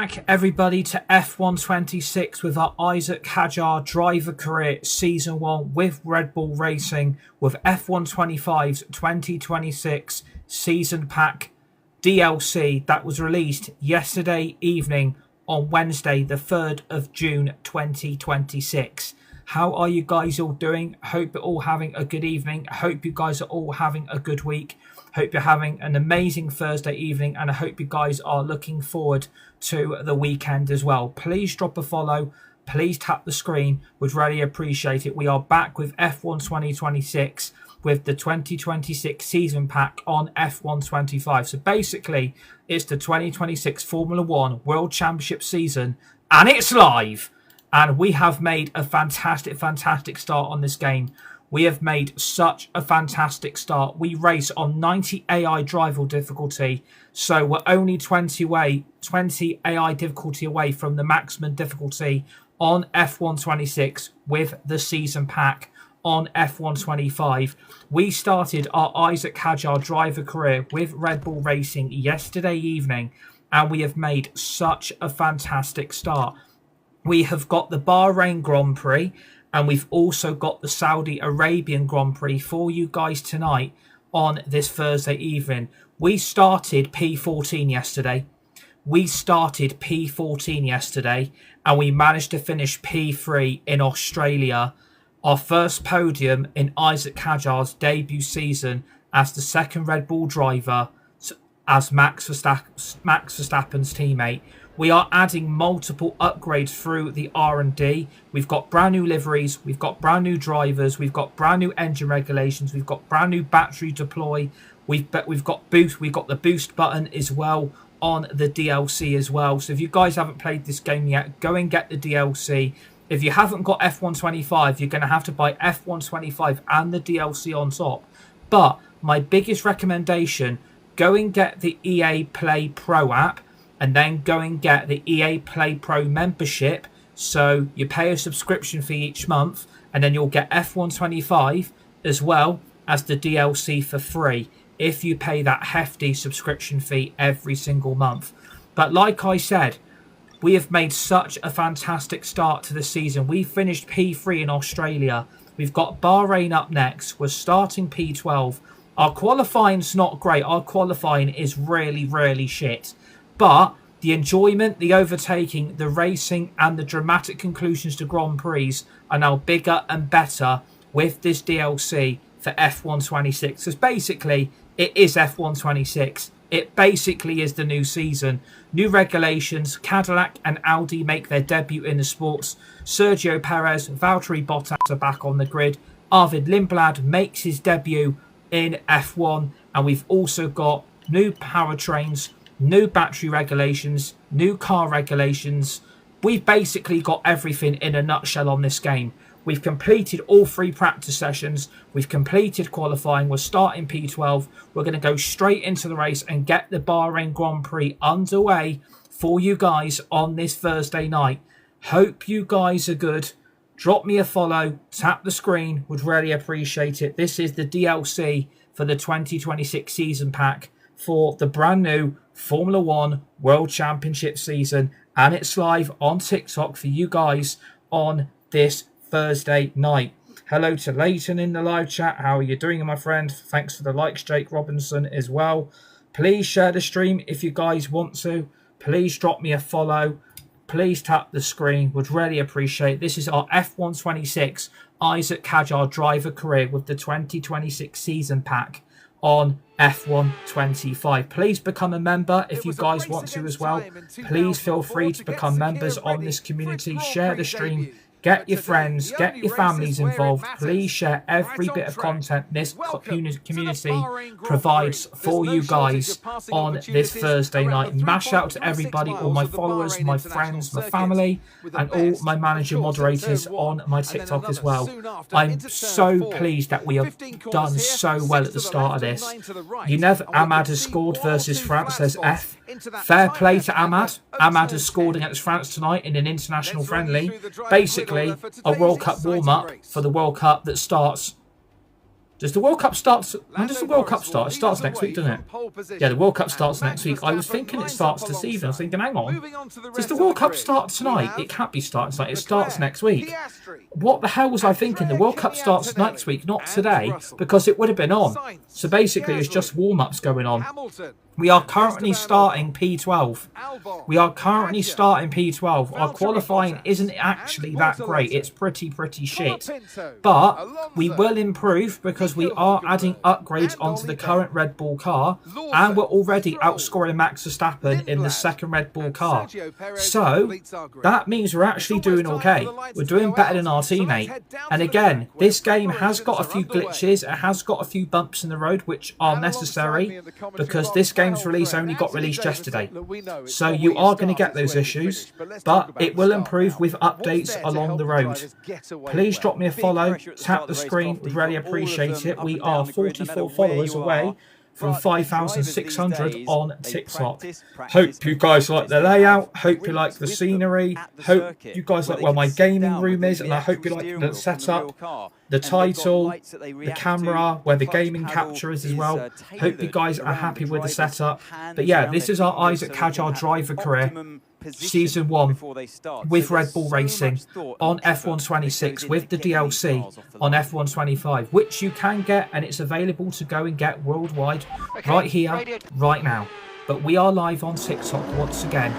back, everybody, to F126 with our Isack Hadjar driver career season 1 with Red Bull Racing with F125's 2026 season pack DLC that was released yesterday evening on Wednesday, the 3rd of June 2026. How are you guys all doing? Hope you're all having a good evening. Hope you guys are all having a good week. Hope you're having an amazing Thursday evening, and I hope you guys are looking forward to the weekend as well. Please drop a follow. Please tap the screen. Would really appreciate it. We are back with F1 2026 with the 2026 season pack on F125. So basically, it's the 2026 Formula 1 World Championship season, and it's live. And we have made a fantastic start on this game. We have made such a fantastic start. We race on 90 AI driver difficulty, so we're only 20 AI difficulty away from the maximum difficulty on F126 with the season pack on F125. We started our Isack Hadjar driver career with Red Bull Racing yesterday evening, and we have made such a fantastic start. We have got the Bahrain Grand Prix, and we've also got the Saudi Arabian Grand Prix for you guys tonight on this Thursday evening. We started P14 yesterday. And we managed to finish P3 in Australia. Our first podium in Isack Hadjar's debut season as the second Red Bull driver, as Max Verstappen's teammate. We are adding multiple upgrades through the R&D. We've got brand new liveries. We've got brand new drivers. We've got brand new engine regulations. We've got brand new battery deploy. We've got boost. We've got the boost button as well on the DLC as well. So if you guys haven't played this game yet, go and get the DLC. If you haven't got F125, you're going to have to buy F125 and the DLC on top. But my biggest recommendation, go and get the EA Play Pro app, and then go and get the EA Play Pro membership. So you pay a subscription fee each month, and then you'll get F125 as well as the DLC for free if you pay that hefty subscription fee every single month. But like I said, we have made such a fantastic start to the season. We finished P3 in Australia. We've got Bahrain up next. We're starting P12. Our qualifying's not great. Our qualifying is really shit. But the enjoyment, the overtaking, the racing, and the dramatic conclusions to Grand Prix are now bigger and better with this DLC for F126. Because basically, it is F126. It basically is the new season. New regulations, Cadillac and Audi make their debut in the sports. Sergio Perez, Valtteri Bottas are back on the grid. Arvid Lindblad makes his debut in F1. And we've also got new powertrains, new battery regulations, new car regulations. We've basically got everything in a nutshell on this game. We've completed all 3 practice sessions. We've completed qualifying. We're starting P12. We're going to go straight into the race and get the Bahrain Grand Prix underway for you guys on this Thursday night. Hope you guys are good. Drop me a follow. Tap the screen. Would really appreciate it. This is the DLC for the 2026 season pack for the brand new Formula 1 World Championship season, and it's live on TikTok for you guys on this Thursday night. Hello to Leighton in the live chat. How are you doing, my friend? Thanks for the likes, Jake Robinson, as well. Please share the stream if you guys want to. Please drop me a follow. Please tap the screen. Would really appreciate it. This is our F126 Isack Hadjar driver career with the 2026 season pack on F125. Please become a member if you guys want to as well. Please feel free to become members on this community. Share the stream. Get your friends, get your families involved. Please share every bit of content this community provides for you guys on this Thursday night. Mash out to everybody, all my followers, my friends, my family, and all my manager moderators on my TikTok as well. I'm so pleased that we have done so well at the start of this. Yunev Ahmad has scored versus France, says F. Fair play to Ahmad. Ahmad has scored against France tonight in an international friendly. Basically, a World Cup warm-up for the World Cup that starts Does the World Cup start? When does the World Cup start? It starts next week, doesn't it? Yeah, the World Cup starts next week. I was thinking it starts this evening. I was thinking, hang on. Does the World Cup start tonight? It can't be starting tonight. It starts next week. What the hell was I thinking? The World Cup starts next week, not today, because it would have been on. So basically, it's just warm-ups going on. We are currently starting P12. We are currently starting P12. Our qualifying isn't actually that great. It's pretty shit. But we will improve because we are adding upgrades onto the current Red Bull car. And we're already outscoring Max Verstappen in the second Red Bull car. So that means we're actually doing okay. We're doing better than our teammate. And again, this game has got a few glitches. It has got a few bumps in the road which are necessary because this game's release only got released yesterday. So you are going to get those issues, but it will improve with updates along the road. Please drop me a follow, tap the screen, we'd really appreciate it. We are 44 followers away from 5,600 on TikTok. Hope you guys like the layout, hope you like the scenery, hope you guys like where my gaming room is, and I hope you like the setup, the title, the camera, where the gaming capture is as well. Hope you guys are happy with the setup. But yeah, this is our Isack Hadjar driver career. Season 1 with Red Bull Racing on F126 with the DLC on F125, which you can get, and it's available to go and get worldwide right here, right now. But we are live on TikTok once again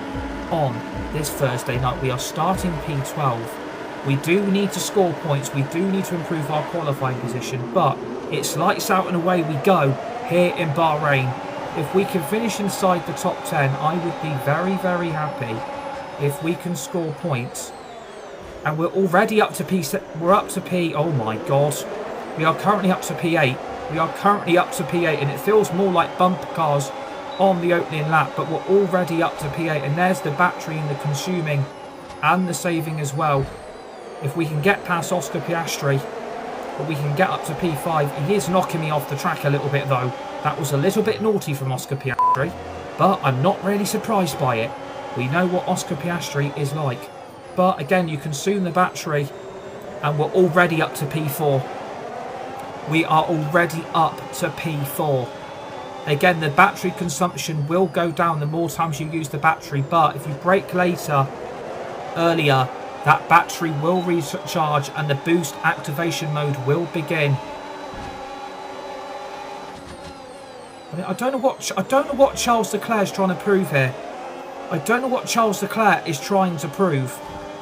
on this Thursday night. We are starting P12. We do need to score points. We do need to improve our qualifying position, but it's lights out and away we go here in Bahrain. If we can finish inside the top 10, I would be very happy if we can score points. And we're already up to P. We're up to P. Oh my God. We are currently up to P8. We are currently up to P8, and it feels more like bumper cars on the opening lap, but we're already up to P8. And there's the battery and the consuming and the saving as well. If we can get past Oscar Piastri, but we can get up to P5. He is knocking me off the track a little bit though. That was a little bit naughty from Oscar Piastri, but I'm not really surprised by it. We know what Oscar Piastri is like. But again, you consume the battery and we're already up to P4. We are already up to P4. Again, the battery consumption will go down the more times you use the battery, but if you brake earlier, that battery will recharge and the boost activation mode will begin. I don't know what Charles Leclerc is trying to prove here. I don't know what Charles Leclerc is trying to prove.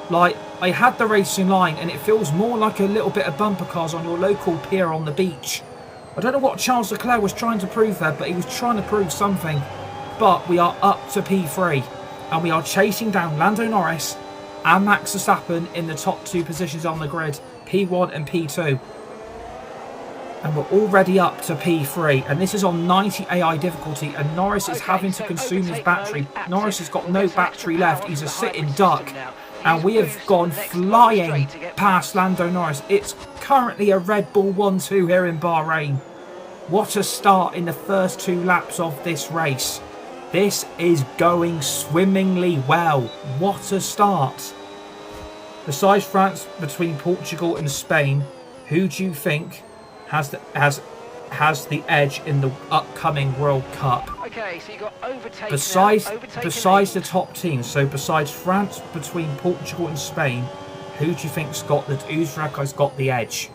Like, I had the racing line and it feels more like a little bit of bumper cars on your local pier on the beach. I don't know what Charles Leclerc was trying to prove there, but he was trying to prove something. But we are up to P3 and we are chasing down Lando Norris and Max Verstappen in the top 2 positions on the grid, P1 and P2. And we're already up to P3, and this is on 90 AI difficulty, and Norris is having to consume his battery. Norris has got no battery left. He's a sitting duck, and we have gone flying past Lando Norris. It's currently a Red Bull 1-2 here in Bahrain. What a start in the first 2 laps of this race. This is going swimmingly well. What a start. Besides France, between Portugal and Spain, who do you think has the edge in the upcoming World Cup? Okay, so you got overtaken. Besides the top teams, so besides France, between Portugal and Spain, who do you think's got the edge?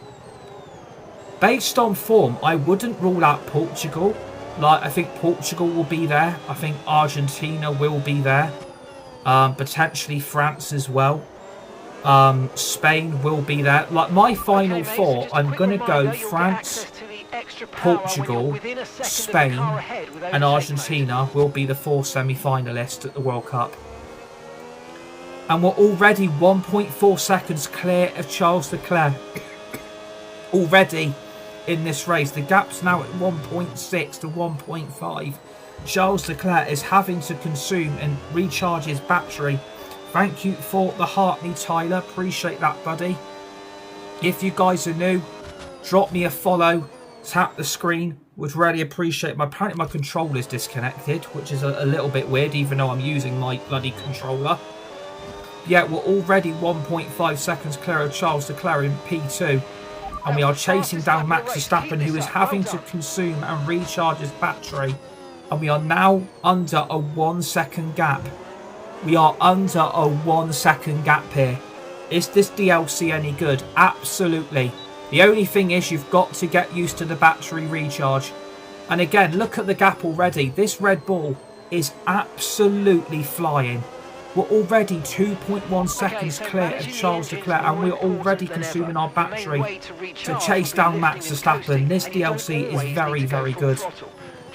Based on form, I wouldn't rule out Portugal. Like, I think Portugal will be there. I think Argentina will be there. Potentially France as well. Spain will be there. Like, my final 4, I'm going to go France, Portugal, Spain and Argentina will be the 4 semi-finalists at the World Cup. And we're already 1.4 seconds clear of Charles Leclerc. Already in this race. The gap's now at 1.6 to 1.5. Charles Leclerc is having to consume and recharge his battery. Thank you for the heart, me Tyler. Appreciate that, buddy. If you guys are new, drop me a follow. Tap the screen. Would really appreciate it. Apparently my controller's disconnected, which is a little bit weird, even though I'm using my bloody controller. Yeah, we're already 1.5 seconds clear of Charles Leclerc in P2. And we are chasing down Max Verstappen, who is having to consume and recharge his battery. And we are now under a 1 second gap. We are under a 1 second gap here. Is this DLC any good? Absolutely. The only thing is you've got to get used to the battery recharge. And again, look at the gap already. This Red Bull is absolutely flying. We're already 2.1 seconds clear of Charles Leclerc, and we're already consuming our battery to chase down Max Verstappen. This DLC is very, very good.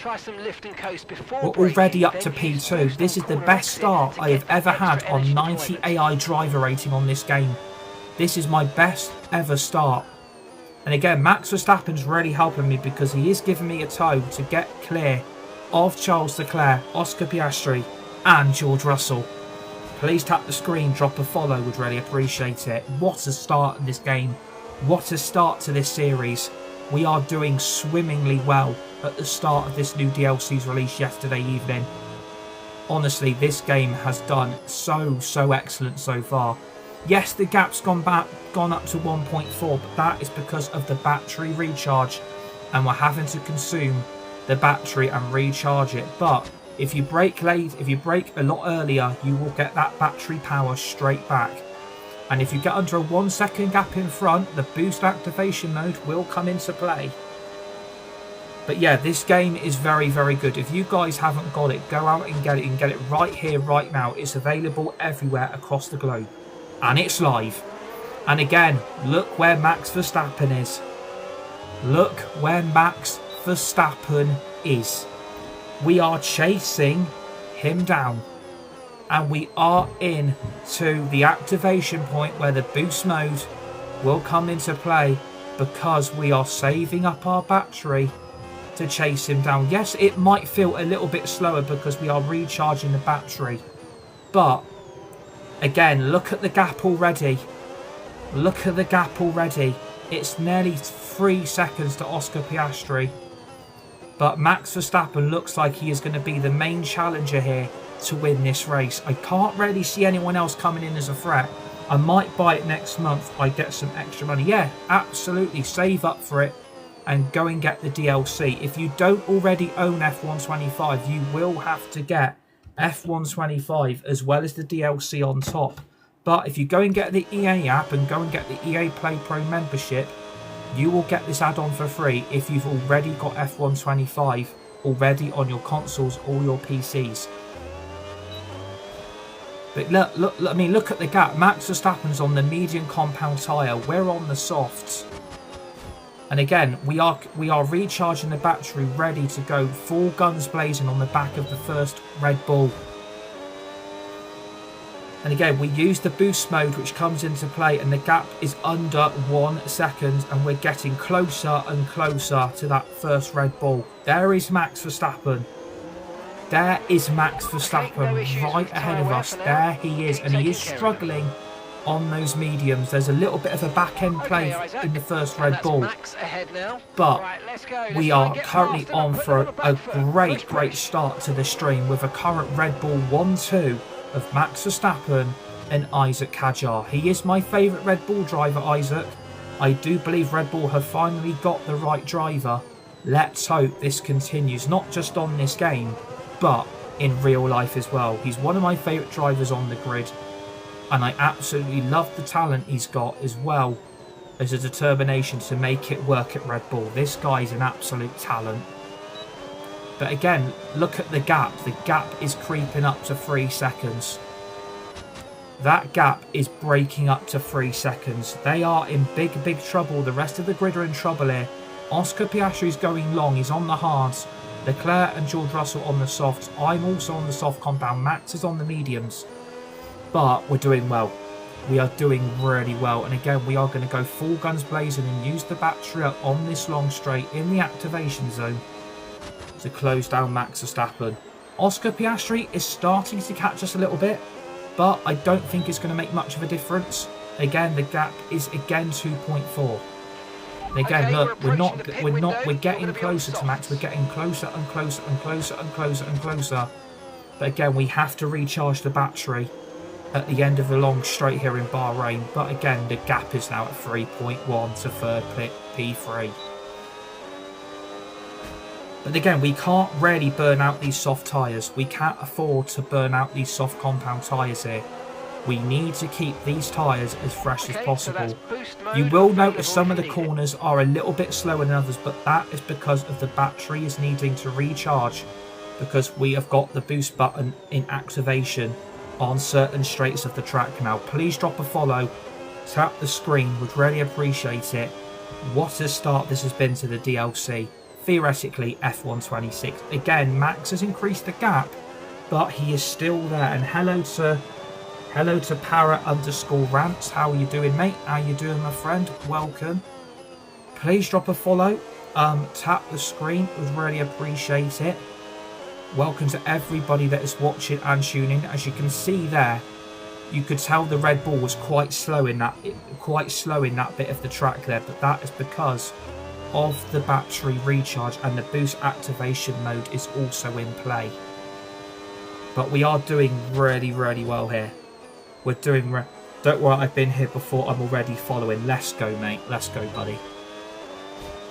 We're already up to P2. This is the best start I have ever had on 90 AI driver rating on this game. This is my best ever start. And again, Max Verstappen's really helping me because he is giving me a tow to get clear of Charles Leclerc, Oscar Piastri and George Russell. Please tap the screen, drop a follow, would really appreciate it. What a start in this game. What a start to this series. We are doing swimmingly well at the start of this new DLC's release yesterday evening. Honestly, this game has done so excellent so far. Yes, the gap's gone up to 1.4, but that is because of the battery recharge, and we're having to consume the battery and recharge it. But if you brake late, if you brake a lot earlier, you will get that battery power straight back. And if you get under a 1 second gap in front, the boost activation mode will come into play. But yeah, this game is very, very good. If you guys haven't got it, go out and get it. You can get it right here, right now. It's available everywhere across the globe. And it's live. And again, look where Max Verstappen is. Look where Max Verstappen is. We are chasing him down. And we are in to the activation point where the boost mode will come into play, because we are saving up our battery to chase him down. Yes, it might feel a little bit slower because we are recharging the battery. But again, look at the gap already. Look at the gap already. It's nearly 3 seconds to Oscar Piastri. But Max Verstappen looks like he is going to be the main challenger here to win this race. I can't really see anyone else coming in as a threat. I might buy it next month. I get some extra money. Yeah, absolutely. Save up for it and go and get the DLC. If you don't already own F125, you will have to get F125 as well as the DLC on top. But if you go and get the EA app and go and get the EA Play Pro membership, you will get this add-on for free if you've already got F125 already on your consoles or your PCs. But look at the gap. Max Verstappen's on the medium compound tyre. We're on the softs. And again, we are recharging the battery, ready to go full guns blazing on the back of the first Red Bull. And again, we use the boost mode, which comes into play, and the gap is under 1 second, and we're getting closer and closer to that first Red Bull. There is Max Verstappen. There is Max Verstappen right ahead of us. There he is, and he is struggling on those mediums. There's a little bit of a back-end play in the first Red Bull, but we are currently on for a great start to the stream with a current Red Bull 1-2 of Max Verstappen and Isack Hadjar. He is my favourite Red Bull driver, Isack. I do believe Red Bull have finally got the right driver. Let's hope this continues, not just on this game, but in real life as well. He's one of my favourite drivers on the grid, and I absolutely love the talent he's got, as well as a determination to make it work at Red Bull. This guy's an absolute talent. But again, look at the gap. The gap is creeping up to 3 seconds. That gap is breaking up to 3 seconds. They are in big trouble. The rest of the grid are in trouble here. Oscar Piastri's going long. He's on the hards. Leclerc and George Russell on the softs. I'm also on the soft compound. Max is on the mediums. But we're doing well. We are doing really well. And again, we are going to go full guns blazing and use the battery up on this long straight in the activation zone to close down Max Verstappen. Oscar Piastri is starting to catch us a little bit, but I don't think it's going to make much of a difference. Again, the gap is again 2.4. And again, look, we're getting closer to Max. We're getting closer and closer and closer and closer and closer. But again, we have to recharge the battery. at the end of the long straight here in Bahrain. But again, the gap is now at 3.1 to third P3. But again, we can't really burn out these soft tyres. We can't afford to burn out these soft compound tyres here. We need to keep these tyres as fresh as possible. So you will notice some of the corners are a little bit slower than others, but that is because of the battery is needing to recharge, because we have got the boost button in activation on certain straights of the track now. Please drop a follow, tap the screen, would really appreciate it. What a start this has been to the DLC. Theoretically F126. Again, Max has increased the gap, but he is still there. And hello to Para_Rants. How are you doing, mate? How you doing, my friend? Welcome. Please drop a follow. Tap the screen. Would really appreciate it. Welcome to everybody that is watching and tuning. As you can see there, you could tell the Red Bull was quite slow in that bit of the track there, but that is because of the battery recharge, and the boost activation mode is also in play. But we are doing really, really well here. We're doing... Don't worry, I've been here before. I'm already following. Let's go, mate. Let's go, buddy.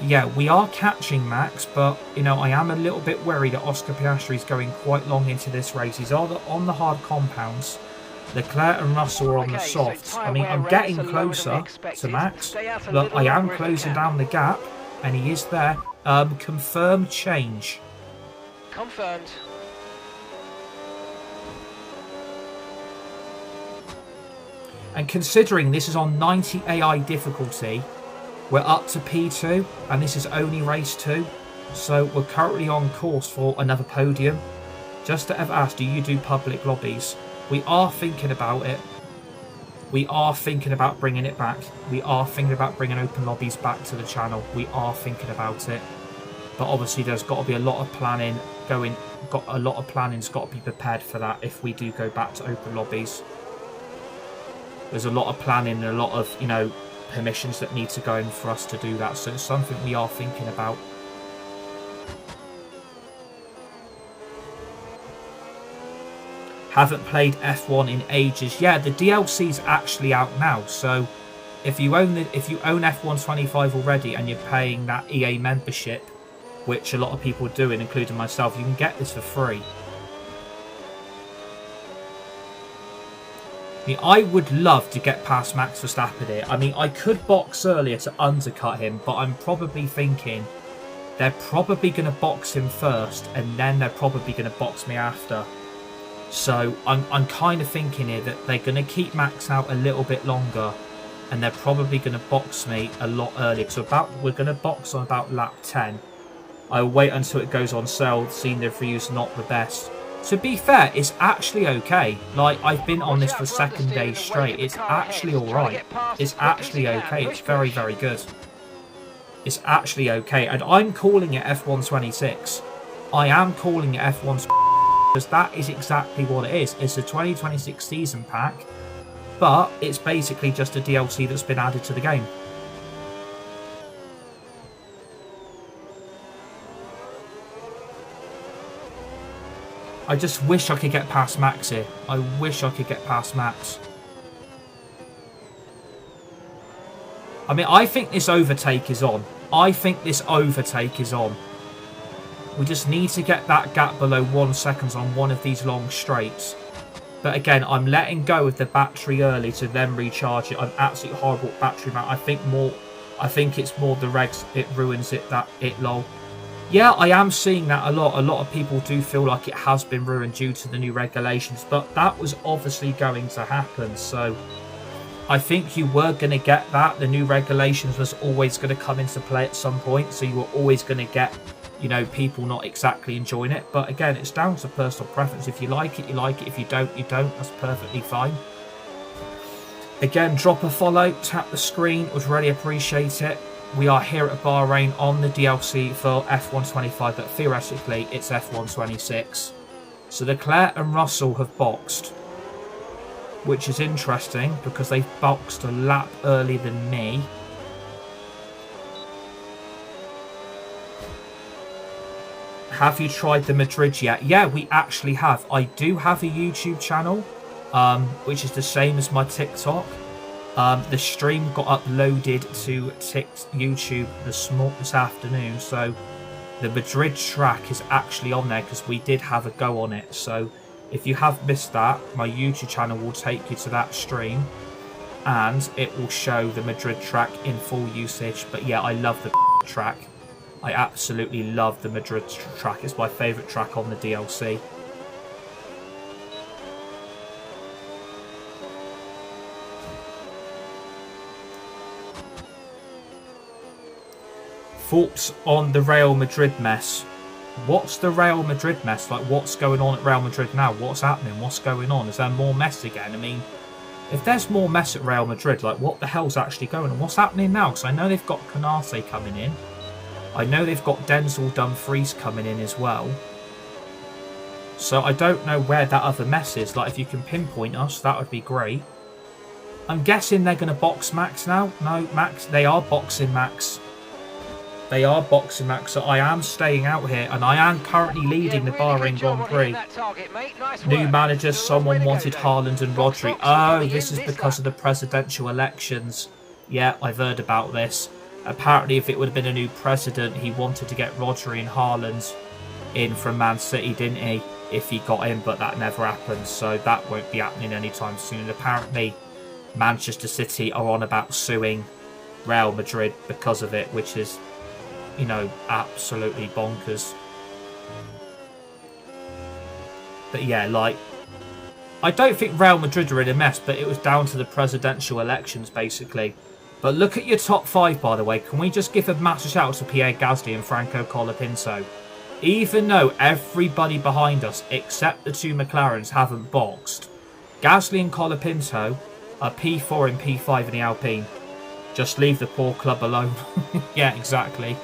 Yeah, we are catching Max, but, you know, I am a little bit worried that Oscar Piastri is going quite long into this race. He's on the hard compounds. Leclerc and Russell are on the softs. I mean, I'm getting closer to Max. Look, I am closing down the gap, and he is there. Confirmed change. Confirmed. And considering this is on 90 AI difficulty, we're up to P2, and this is only race 2. So we're currently on course for another podium. Just to have asked, do you do public lobbies? We are thinking about it. We are thinking about bringing it back. We are thinking about bringing open lobbies back to the channel. We are thinking about it. But obviously there's got to be a lot of planning planning's got to be prepared for that if we do go back to open lobbies. There's a lot of planning and a lot of, you know, permissions that need to go in for us to do that. So it's something we are thinking about. Haven't played F1 in ages. Yeah, the DLC's actually out now. So if you own F125 already and you're paying that EA membership, which a lot of people are doing, including myself, you can get this for free. I mean, I would love to get past Max Verstappen here. I mean, I could box earlier to undercut him, but I'm probably thinking they're probably going to box him first, and then they're probably going to box me after. So I'm kind of thinking here that they're going to keep Max out a little bit longer, and they're probably going to box me a lot earlier. So we're going to box on about lap 10. I'll wait until it goes on sale. Seeing the review's not the best. To be fair, it's actually okay. Like, I've been on this for second day straight. It's actually alright. It's actually okay. It's very, very good. It's actually okay. And I'm calling it F126. I am calling it F126 because that is exactly what it is. It's a 2026 season pack, but it's basically just a DLC that's been added to the game. I just wish I could get past Max here. I wish I could get past Max. I mean, I think this overtake is on. I think this overtake is on. We just need to get that gap below 1 second on one of these long straights. But again, I'm letting go of the battery early to then recharge it. I'm absolutely horrible at battery mount. I think it's more the regs, it ruins it, lol. Yeah, I am seeing that a lot. A lot of people do feel like it has been ruined due to the new regulations, but that was obviously going to happen. So I think you were going to get that. The new regulations was always going to come into play at some point, so you were always going to get, you know, people not exactly enjoying it. But again, it's down to personal preference. If you like it, you like it. If you don't, you don't. That's perfectly fine. Again, drop a follow, tap the screen. Would really appreciate it. We are here at Bahrain on the DLC for F125, but theoretically it's F126. So Leclerc and Russell have boxed, which is interesting because they've boxed a lap earlier than me. Have you tried the Madrid yet? Yeah, we actually have. I do have a YouTube channel. which is the same as my TikTok. The stream got uploaded to YouTube this afternoon, so the Madrid track is actually on there because we did have a go on it. So if you have missed that, my YouTube channel will take you to that stream and it will show the Madrid track in full usage. But yeah, I love the track. I absolutely love the Madrid track. It's my favourite track on the DLC. Thoughts on the Real Madrid mess? What's the Real Madrid mess? Like, what's going on at Real Madrid now? What's happening? What's going on? Is there more mess again? I mean, if there's more mess at Real Madrid, like, what the hell's actually going on? What's happening now? Because I know they've got Canate coming in. I know they've got Denzel Dumfries coming in as well. So I don't know where that other mess is. Like, if you can pinpoint us, that would be great. I'm guessing they're going to box Max now. No, Max, they are boxing Max. They are boxing Max, so I am staying out here, and I am currently leading the Bahrain Grand Prix. New manager, someone wanted Haaland and Rodri. Oh, this is because of the presidential elections. Yeah, I've heard about this. Apparently, if it would have been a new president, he wanted to get Rodri and Haaland in from Man City, didn't he? If he got in, but that never happened, so that won't be happening anytime soon. Apparently, Manchester City are on about suing Real Madrid because of it, which is, you know, absolutely bonkers. But yeah, like, I don't think Real Madrid are in a mess, but it was down to the presidential elections, basically. But look at your top 5, by the way. Can we just give a massive shout out to Pierre Gasly and Franco Colapinto? Even though everybody behind us, except the 2 McLarens, haven't boxed, Gasly and Colapinto are P4 and P5 in the Alpine. Just leave the poor club alone. Yeah, exactly.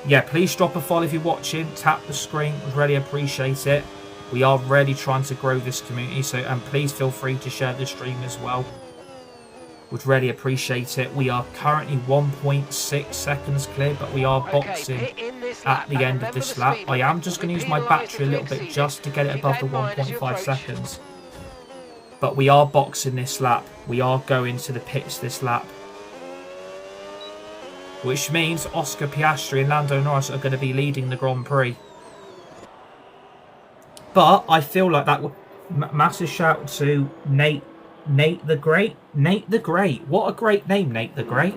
Yeah, please drop a follow if you're watching. Tap the screen. Would really appreciate it. We are really trying to grow this community, so and please feel free to share the stream as well. Would really appreciate it. We are currently 1.6 seconds clear, but we are boxing at the end of this lap. I am just going to use my battery a little bit just to get it above the 1.5 seconds. But we are boxing this lap. We are going to the pits this lap. Which means Oscar Piastri and Lando Norris are going to be leading the Grand Prix. But I feel like that would... Massive shout to Nate the Great. Nate the Great. What a great name, Nate the Great.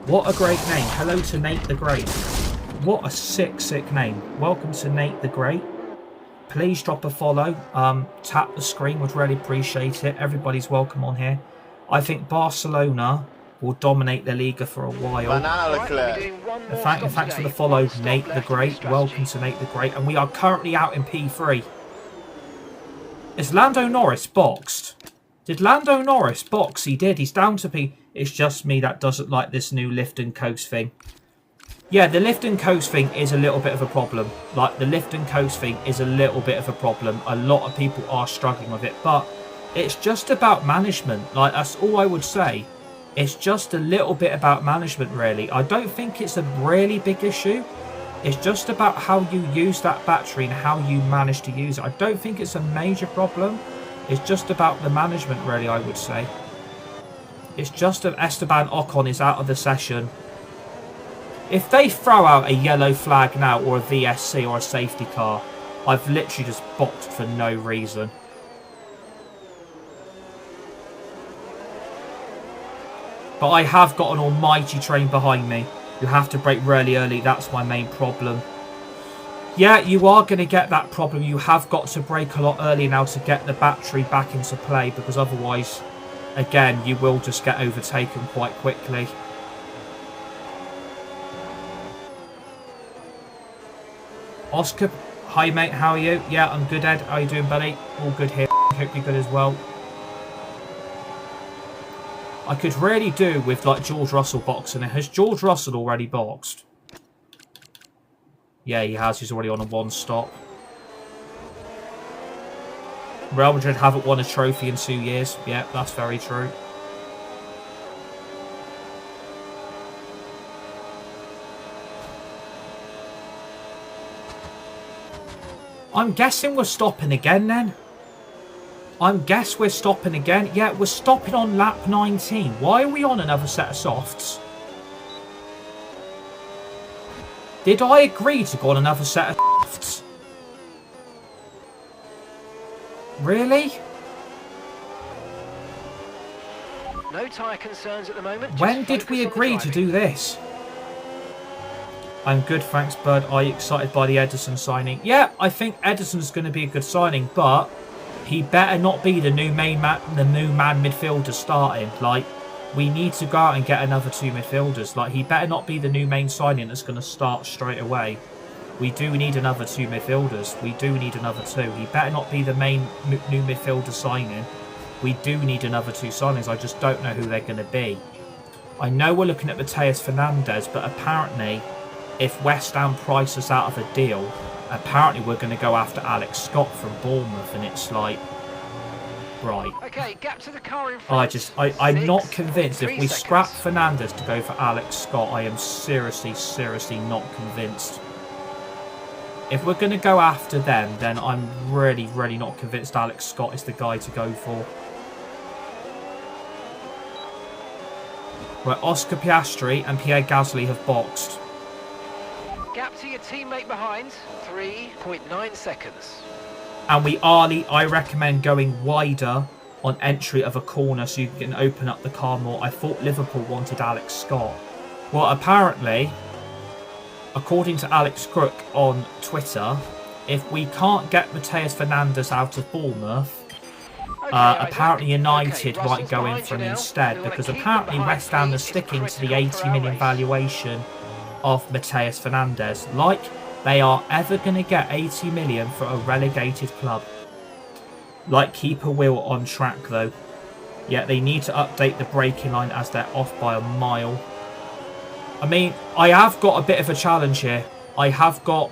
What a great name. Hello to Nate the Great. What a sick name. Welcome to Nate the Great. Please drop a follow. Tap the screen. Would really appreciate it. Everybody's welcome on here. I think Barcelona will dominate the Liga for a while. Thanks for the follow, Nate the Great. Welcome to Nate the Great. And we are currently out in P3. Is Lando Norris boxed? Did Lando Norris box? He did. He's down to P. It's just me that doesn't like this new lift and coast thing. Yeah, the lift and coast thing is a little bit of a problem. Like, the lift and coast thing is a little bit of a problem. A lot of people are struggling with it. But it's just about management. Like, that's all I would say. It's just a little bit about management, really. I don't think it's a really big issue. It's just about how you use that battery and how you manage to use it. I don't think it's a major problem. It's just about the management, really, I would say. It's just that Esteban Ocon is out of the session. If they throw out a yellow flag now, or a VSC or a safety car, I've literally just boxed for no reason. But I have got an almighty train behind me. You have to brake really early. That's my main problem. Yeah, you are going to get that problem. You have got to brake a lot earlier now to get the battery back into play. Because otherwise, again, you will just get overtaken quite quickly. Oscar, hi mate, how are you? Yeah, I'm good, Ed. How are you doing, buddy? All good here. Hope you're good as well. I could really do with, like, George Russell boxing it. Has George Russell already boxed? Yeah, he has. He's already on a 1 stop. Real Madrid haven't won a trophy in 2 years. Yeah, that's very true. I'm guessing we're stopping again then. We're stopping again. Yeah, we're stopping on lap 19. Why are we on another set of softs? Did I agree to go on another set of softs? Really? No tyre concerns at the moment. When did we agree to do this? I'm good, thanks, bud. Are you excited by the Edison signing? Yeah, I think Edison's going to be a good signing, but he better not be the new man midfielder starting. Like, we need to go out and get another 2 midfielders. Like, he better not be the new main signing that's going to start straight away. We do need another 2 midfielders. We do need another 2. He better not be the main new midfielder signing. We do need another 2 signings. I just don't know who they're going to be. I know we're looking at Mateus Fernandes, but apparently, if West Ham price us out of a deal, apparently we're going to go after Alex Scott from Bournemouth, and it's like, right. Okay, gap to the car in front. I'm not convinced. If we scrap Fernandes to go for Alex Scott, I am seriously not convinced. If we're going to go after them, then I'm really not convinced Alex Scott is the guy to go for. Where Oscar Piastri and Pierre Gasly have boxed. Gap to your teammate behind, 3.9 seconds. And I recommend going wider on entry of a corner so you can open up the car more. I thought Liverpool wanted Alex Scott. Well, apparently, according to Alex Crook on Twitter, if we can't get Mateus Fernandes out of Bournemouth, apparently United might go in for him instead, because apparently West Ham are sticking to the 80 million valuation of Mateus Fernandes. Like they are ever going to get 80 million for a relegated club. Like keep a wheel on track though. Yeah, they need to update the braking line as they're off by a mile. I mean, I have got a bit of a challenge here. I have got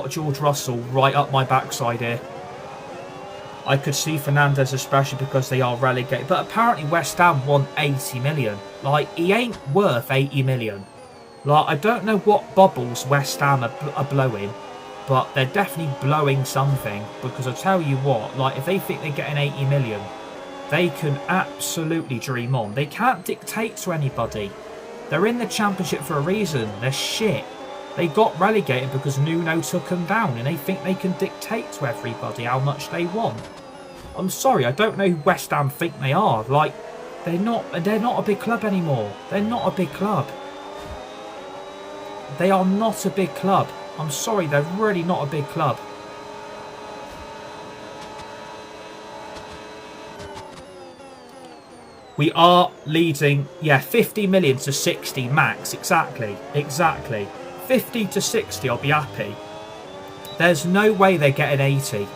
George Russell right up my backside here. I could see Fernandes especially because they are relegated. But apparently West Ham want 80 million. Like, he ain't worth 80 million. Like, I don't know what bubbles West Ham are blowing. But they're definitely blowing something. Because I tell you what, like, if they think they're getting 80 million, they can absolutely dream on. They can't dictate to anybody. They're in the Championship for a reason. They're shit. They got relegated because Nuno took them down. And they think they can dictate to everybody how much they want. I'm sorry, I don't know who West Ham think they are. Like, they're not a big club anymore. They're not a big club. They are not a big club. I'm sorry, they're really not a big club. We are leading, yeah, 50 million to 60 max. Exactly. 50 to 60, I'll be happy. There's no way they're getting 80.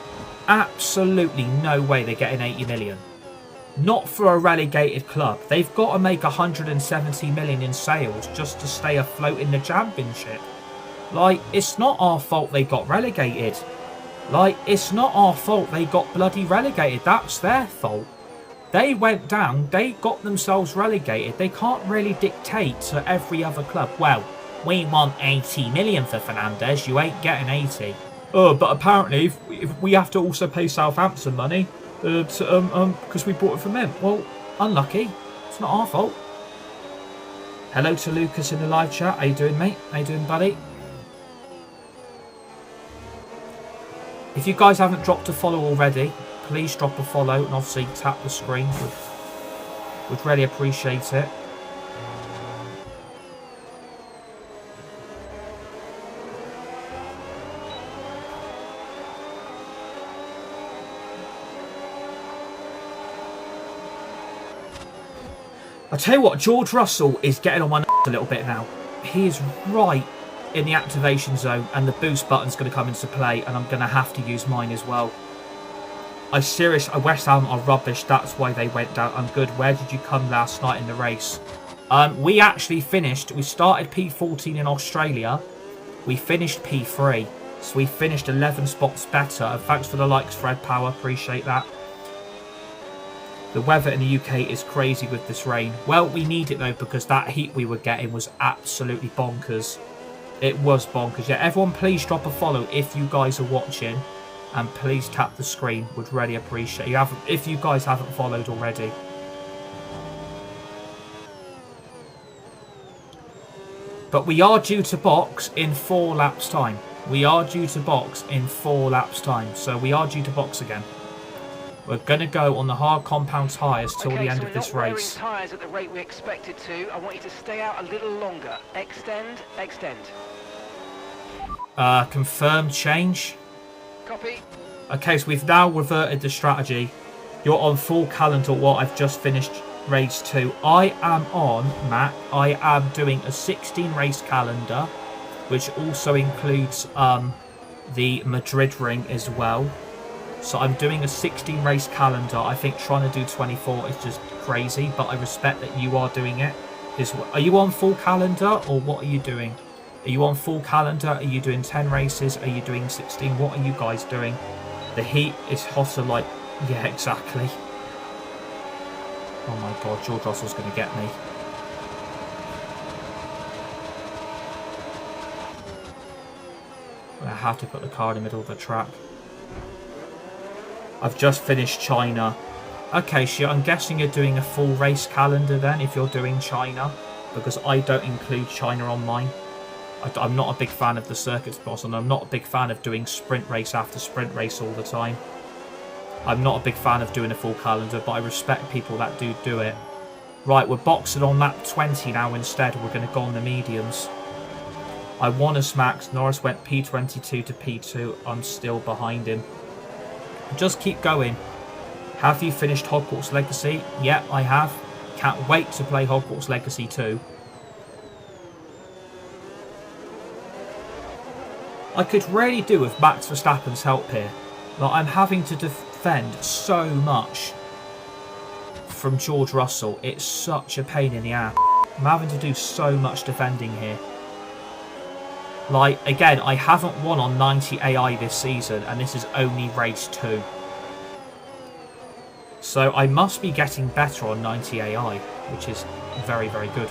Absolutely no way they're getting 80 million. Not for a relegated club. They've got to make 170 million in sales just to stay afloat in the Championship. Like, it's not our fault they got relegated. Like, it's not our fault they got bloody relegated. That's their fault. They went down. They got themselves relegated. They can't really dictate to every other club. Well, we want 80 million for Fernandes. You ain't getting 80. But apparently, if we have to also pay Southampton money, because we bought it from them. Well, unlucky. It's not our fault. Hello to Lucas in the live chat. How you doing, mate? How you doing, buddy? If you guys haven't dropped a follow already, please drop a follow and obviously tap the screen. Would really appreciate it. I tell you what, George Russell is getting on my nuts a little bit now. He is right in the activation zone and the boost button's going to come into play and I'm going to have to use mine as well. West Ham are rubbish, that's why they went down. I'm good. Where did you come last night in the race? We actually finished, we started P14 in Australia. We finished P3. So we finished 11 spots better. And thanks for the likes, Fred Power, appreciate that. The weather in the UK is crazy with this rain. Well, we need it though because that heat we were getting was absolutely bonkers. It was bonkers. Yeah, everyone please drop a follow if you guys are watching. And please tap the screen. Would really appreciate you if you guys haven't followed already. But we are due to box in 4 laps time. We are due to box in 4 laps time. So we are due to box again. We're going to go on the hard compound tyres till the end of this race. We're not wearing tyres at the rate we expected to. I want you to stay out a little longer. Extend, extend. Confirmed change. Copy. Okay, so we've now reverted the strategy. You're on full calendar what I've just finished race 2. I am on, Matt, I am doing a 16 race calendar, which also includes the Madrid ring as well. So I'm doing a 16 race calendar. I think trying to do 24 is just crazy, but I respect that you are doing it. Are you on full calendar or what are you doing? Are you on full calendar? Are you doing 10 races? Are you doing 16? What are you guys doing? The heat is hotter like... Yeah, exactly. Oh my god, George Russell's going to get me. I have to put the car in the middle of the track. I've just finished China. Okay, so I'm guessing you're doing a full race calendar then if you're doing China. Because I don't include China on mine. I'm not a big fan of the circuits, boss, and I'm not a big fan of doing sprint race after sprint race all the time. I'm not a big fan of doing a full calendar, but I respect people that do it. Right, we're boxing on lap 20 now instead. We're going to go on the mediums. I won as Max. Norris went P22 to P2. I'm still behind him. Just keep going. Have you finished Hogwarts Legacy? Yep, I have. Can't wait to play Hogwarts Legacy 2. I could really do with Max Verstappen's help here. Like, I'm having to defend so much from George Russell. It's such a pain in the ass. I'm having to do so much defending here. Like, again, I haven't won on 90 AI this season, and this is only race 2. So I must be getting better on 90 AI, which is very, very good.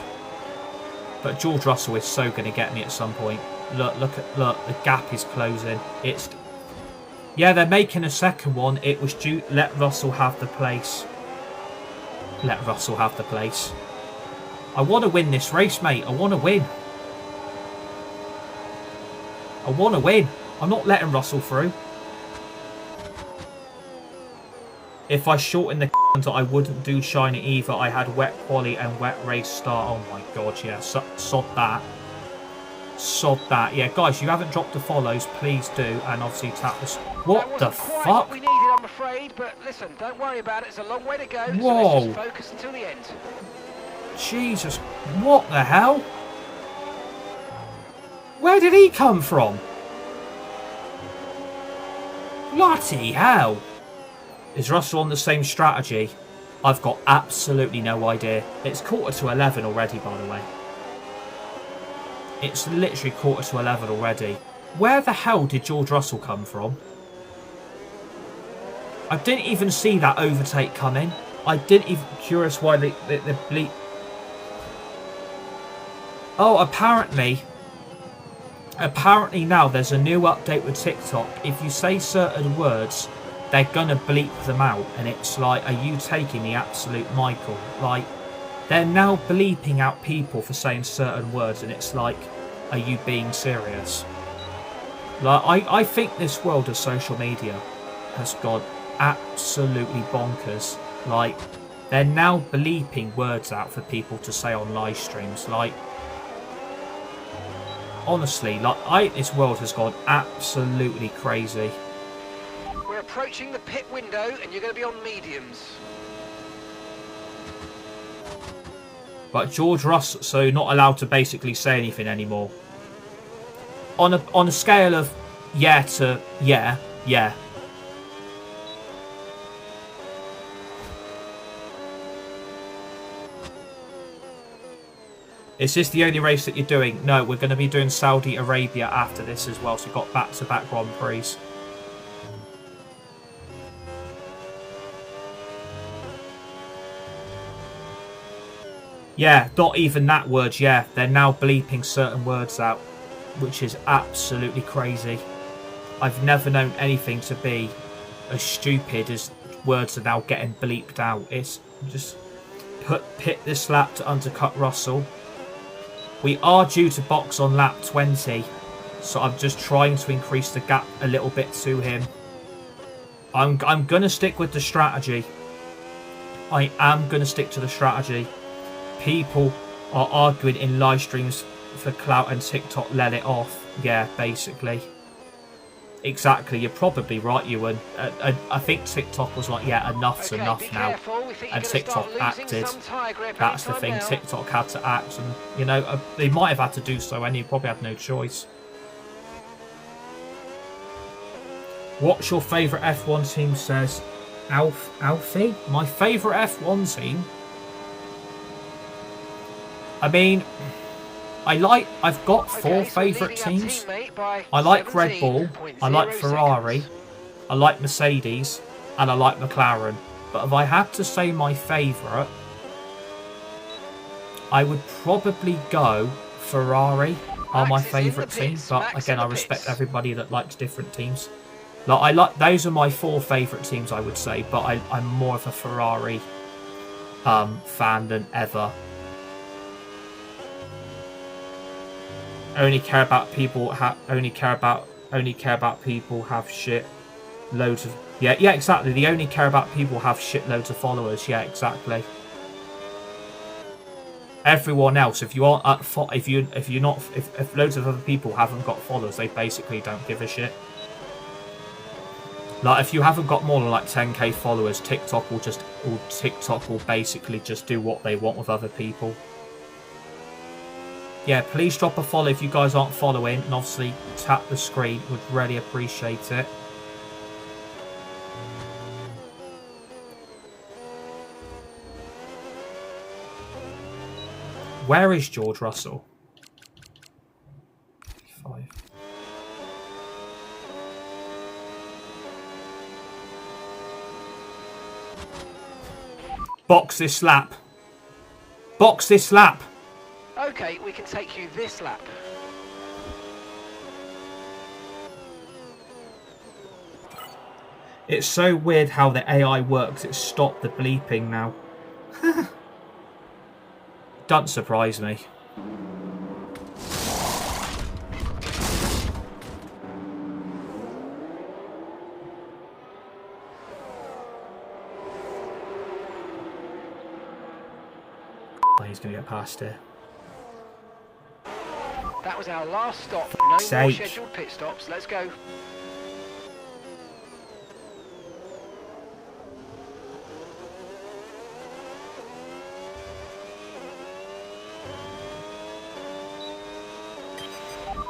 But George Russell is so going to get me at some point. Look, the gap is closing. Yeah, they're making a second one. It was due. Let Russell have the place. Let Russell have the place. I want to win this race, mate. I want to win. I want to win. I'm not letting Russell through. If I shorten the calendar, I wouldn't do China either. I had wet quali and wet race start. Oh my god, yeah. Sod that. Sod that. Yeah, guys, you haven't dropped the follows, please do. And obviously tap this. What the fuck? What we needed, I'm afraid, but listen, don't worry about it. It's a long way to go. Whoa. So let's just focus until the end. Jesus, what the hell? Where did he come from? Bloody hell. Is Russell on the same strategy? I've got absolutely no idea. It's 11:15 already, by the way. It's literally 11:15 already. Where the hell did George Russell come from? I didn't even see that overtake coming. I didn't even... Curious why the bleep... Oh, apparently now there's a new update with TikTok. If you say certain words, they're gonna bleep them out. And it's like, are you taking the absolute Michael? Like, they're now bleeping out people for saying certain words. And it's like, are you being serious? Like, I think this world of social media has gone absolutely bonkers. Like, they're now bleeping words out for people to say on live streams. Like, honestly, like, this world has gone absolutely crazy. We're approaching the pit window and you're going to be on mediums. But George Russell, so not allowed to basically say anything anymore. On a scale of yeah to yeah. Is this the only race that you're doing? No, we're going to be doing Saudi Arabia after this as well. So we've got back-to-back Grand Prix. Yeah, not even that word, yeah. They're now bleeping certain words out. which is absolutely crazy. I've never known anything to be as stupid as words are now getting bleeped out. It's just pit this lap to undercut Russell. We are due to box on lap 20, so I'm just trying to increase the gap a little bit to him. I'm going to stick with the strategy. I am going to stick to the strategy. People are arguing in live streams for clout and TikTok let it off. Yeah, basically. Exactly, you're probably right, Ewan. I think TikTok was like, yeah, enough's enough now. And TikTok acted. That's the thing, TikTok had to act. And, you know, they might have had to do so and he probably had no choice. What's your favourite F1 team, says Alfie? My favourite F1 team? I mean, I've got four favourite teams. I like Red Bull, I like Ferrari, I like Mercedes, and I like McLaren. But if I had to say my favourite, I would probably go Ferrari are my favourite team. But again, I respect everybody that likes different teams. Those are my four favourite teams, I would say. But I'm more of a Ferrari fan than ever. Only care about people have shit loads of yeah exactly. They only care about people who have shit loads of followers. Yeah, exactly. Everyone else, if you aren't if loads of other people haven't got followers, they basically don't give a shit. Like if you haven't got more than like 10k followers, TikTok will basically just do what they want with other people. Yeah, please drop a follow if you guys aren't following, and obviously tap the screen. Would really appreciate it. Where is George Russell? 5. Box this lap. Box this lap. Okay, we can take you this lap. It's so weird how the AI works. It stopped the bleeping now. Don't surprise me. He's going to get past here. That was our last stop. No more scheduled pit stops. Let's go.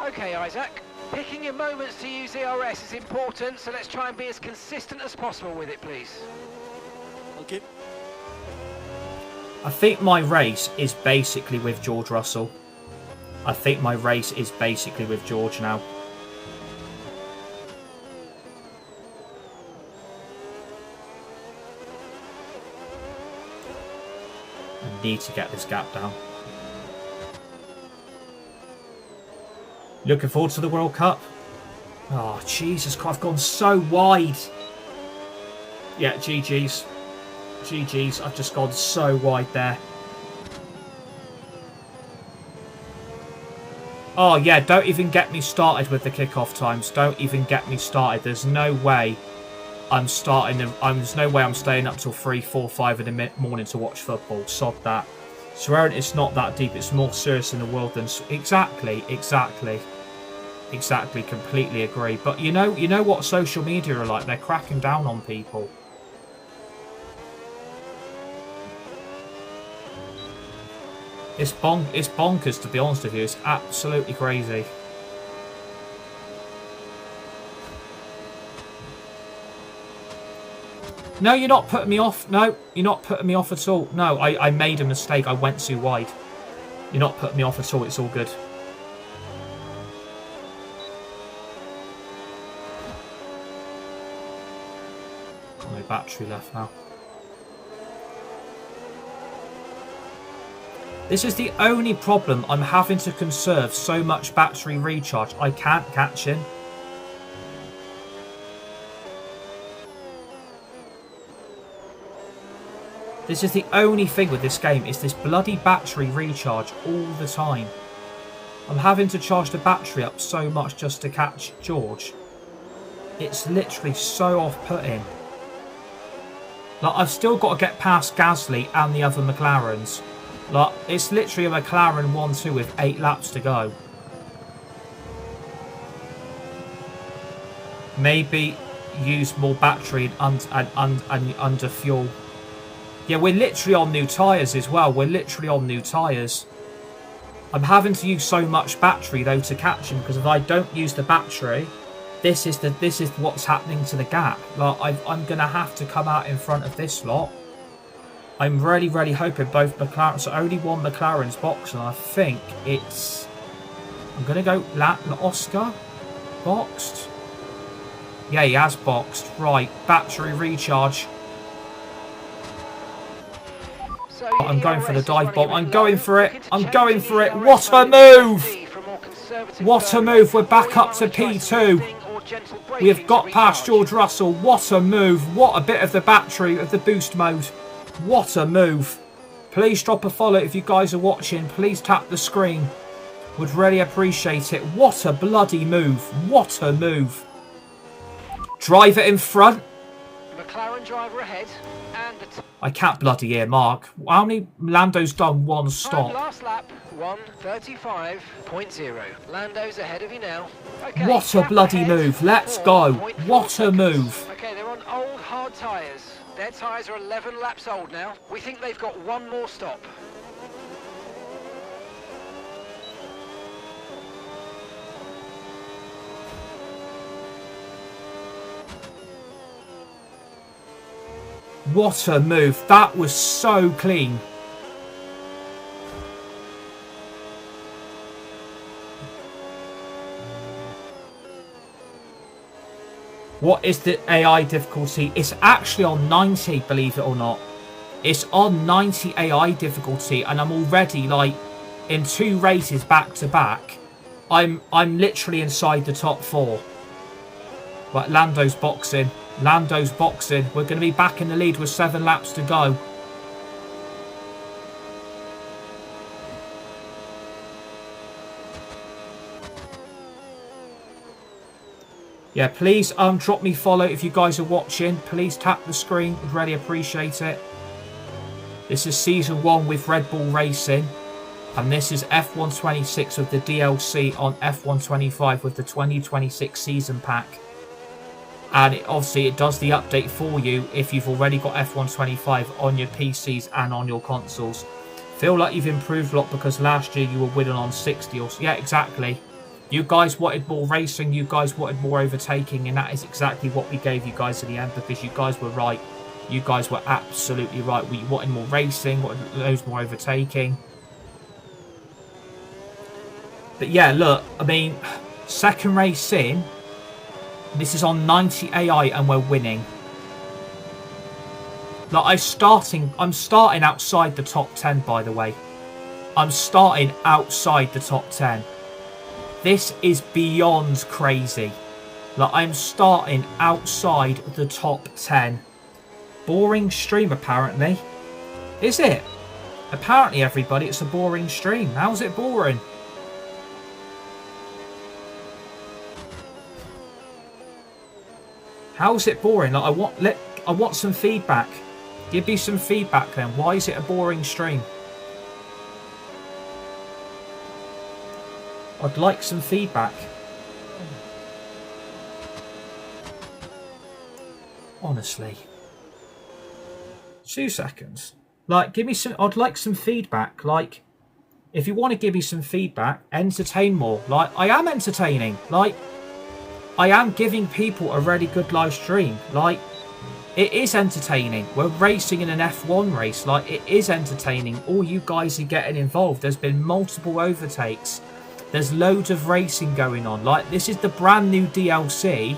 Okay, Isaac. Picking your moments to use ERS is important, so let's try and be as consistent as possible with it, please. Okay. I think my race is basically with George Russell. I think my race is basically with George now. I need to get this gap down. Looking forward to the World Cup. Oh, Jesus Christ, I've gone so wide. Yeah, GG's. GG's, I've just gone so wide there. Oh yeah, don't even get me started with the kickoff times. Don't even get me started. There's no way I'm there's no way I'm staying up till 3, 4, 5 in the morning to watch football. Sod that. Swearing it's not that deep. It's more serious in the world than... Exactly. Completely agree. But you know what social media are like? They're cracking down on people. It's bonkers, to be honest with you. It's absolutely crazy. No, you're not putting me off. No, you're not putting me off at all. No, I made a mistake. I went too wide. You're not putting me off at all. It's all good. Got no battery left now. This is the only problem. I'm having to conserve so much battery recharge. I can't catch him. This is the only thing with this game, is this bloody battery recharge all the time. I'm having to charge the battery up so much just to catch George. It's literally so off-putting. Like, I've still got to get past Gasly and the other McLarens. Like, it's literally a McLaren 1-2 with 8 laps to go. Maybe use more battery and under fuel. Yeah, we're literally on new tyres as well. We're literally on new tyres. I'm having to use so much battery though to catch him, because if I don't use the battery, this is what's happening to the gap. Like, I'm gonna have to come out in front of this lot. I'm really hoping both McLaren. So only one McLaren's boxed, and I think it's. I'm gonna go Oscar boxed. Yeah, he has boxed. Right, battery recharge. I'm going for the dive bomb. I'm going for it. I'm going for it. What a move! What a move. We're back up to P2. We have got past George Russell. What a move. What a bit of the battery of the boost mode. What a move. Please drop a follow if you guys are watching. Please tap the screen. Would really appreciate it. What a bloody move. What a move. Drive it in front. McLaren driver ahead. And I can't bloody hear Mark. How many Lando's done one stop? Last lap, 1:35.0. Lando's ahead of you now. Okay, what a bloody move. Let's go. What a move. Okay, they're on old hard tyres. Their tyres are 11 laps old now. We think they've got one more stop. What a move. That was so clean. What is the AI difficulty? It's actually on 90, believe it or not. It's on 90 AI difficulty, and I'm already, like, in 2 races back to back. I'm literally inside the top 4. Right, Lando's boxing. Lando's boxing. We're going to be back in the lead with 7 laps to go. Yeah, please drop me follow if you guys are watching. Please tap the screen. Would really appreciate it. This is Season 1 with Red Bull Racing. And this is F1 26 with the DLC on F1 25 with the 2026 Season Pack. And obviously it does the update for you if you've already got F1 25 on your PCs and on your consoles. Feel like you've improved a lot because last year you were winning on 60 or so. Yeah, exactly. You guys wanted more racing, you guys wanted more overtaking, and that is exactly what we gave you guys at the end, because you guys were right. You guys were absolutely right. We wanted more racing, wanted loads more overtaking. But yeah, look, I mean, second race in, this is on 90 AI and we're winning. Like, I'm starting outside the top 10, by the way. I'm starting outside the top 10. This is beyond crazy. Like, I'm starting outside the top 10. Boring stream, apparently. Is it? Apparently, everybody, it's a boring stream. How's it boring? How's it boring? Like, I want some feedback. Give me some feedback then. Why is it a boring stream? I'd like some feedback. Honestly. 2 seconds. Like, give me some... I'd like some feedback. Like, if you want to give me some feedback, entertain more. Like, I am entertaining. Like, I am giving people a really good live stream. Like, it is entertaining. We're racing in an F1 race. Like, it is entertaining. All you guys are getting involved. There's been multiple overtakes. There's loads of racing going on. Like, this is the brand new DLC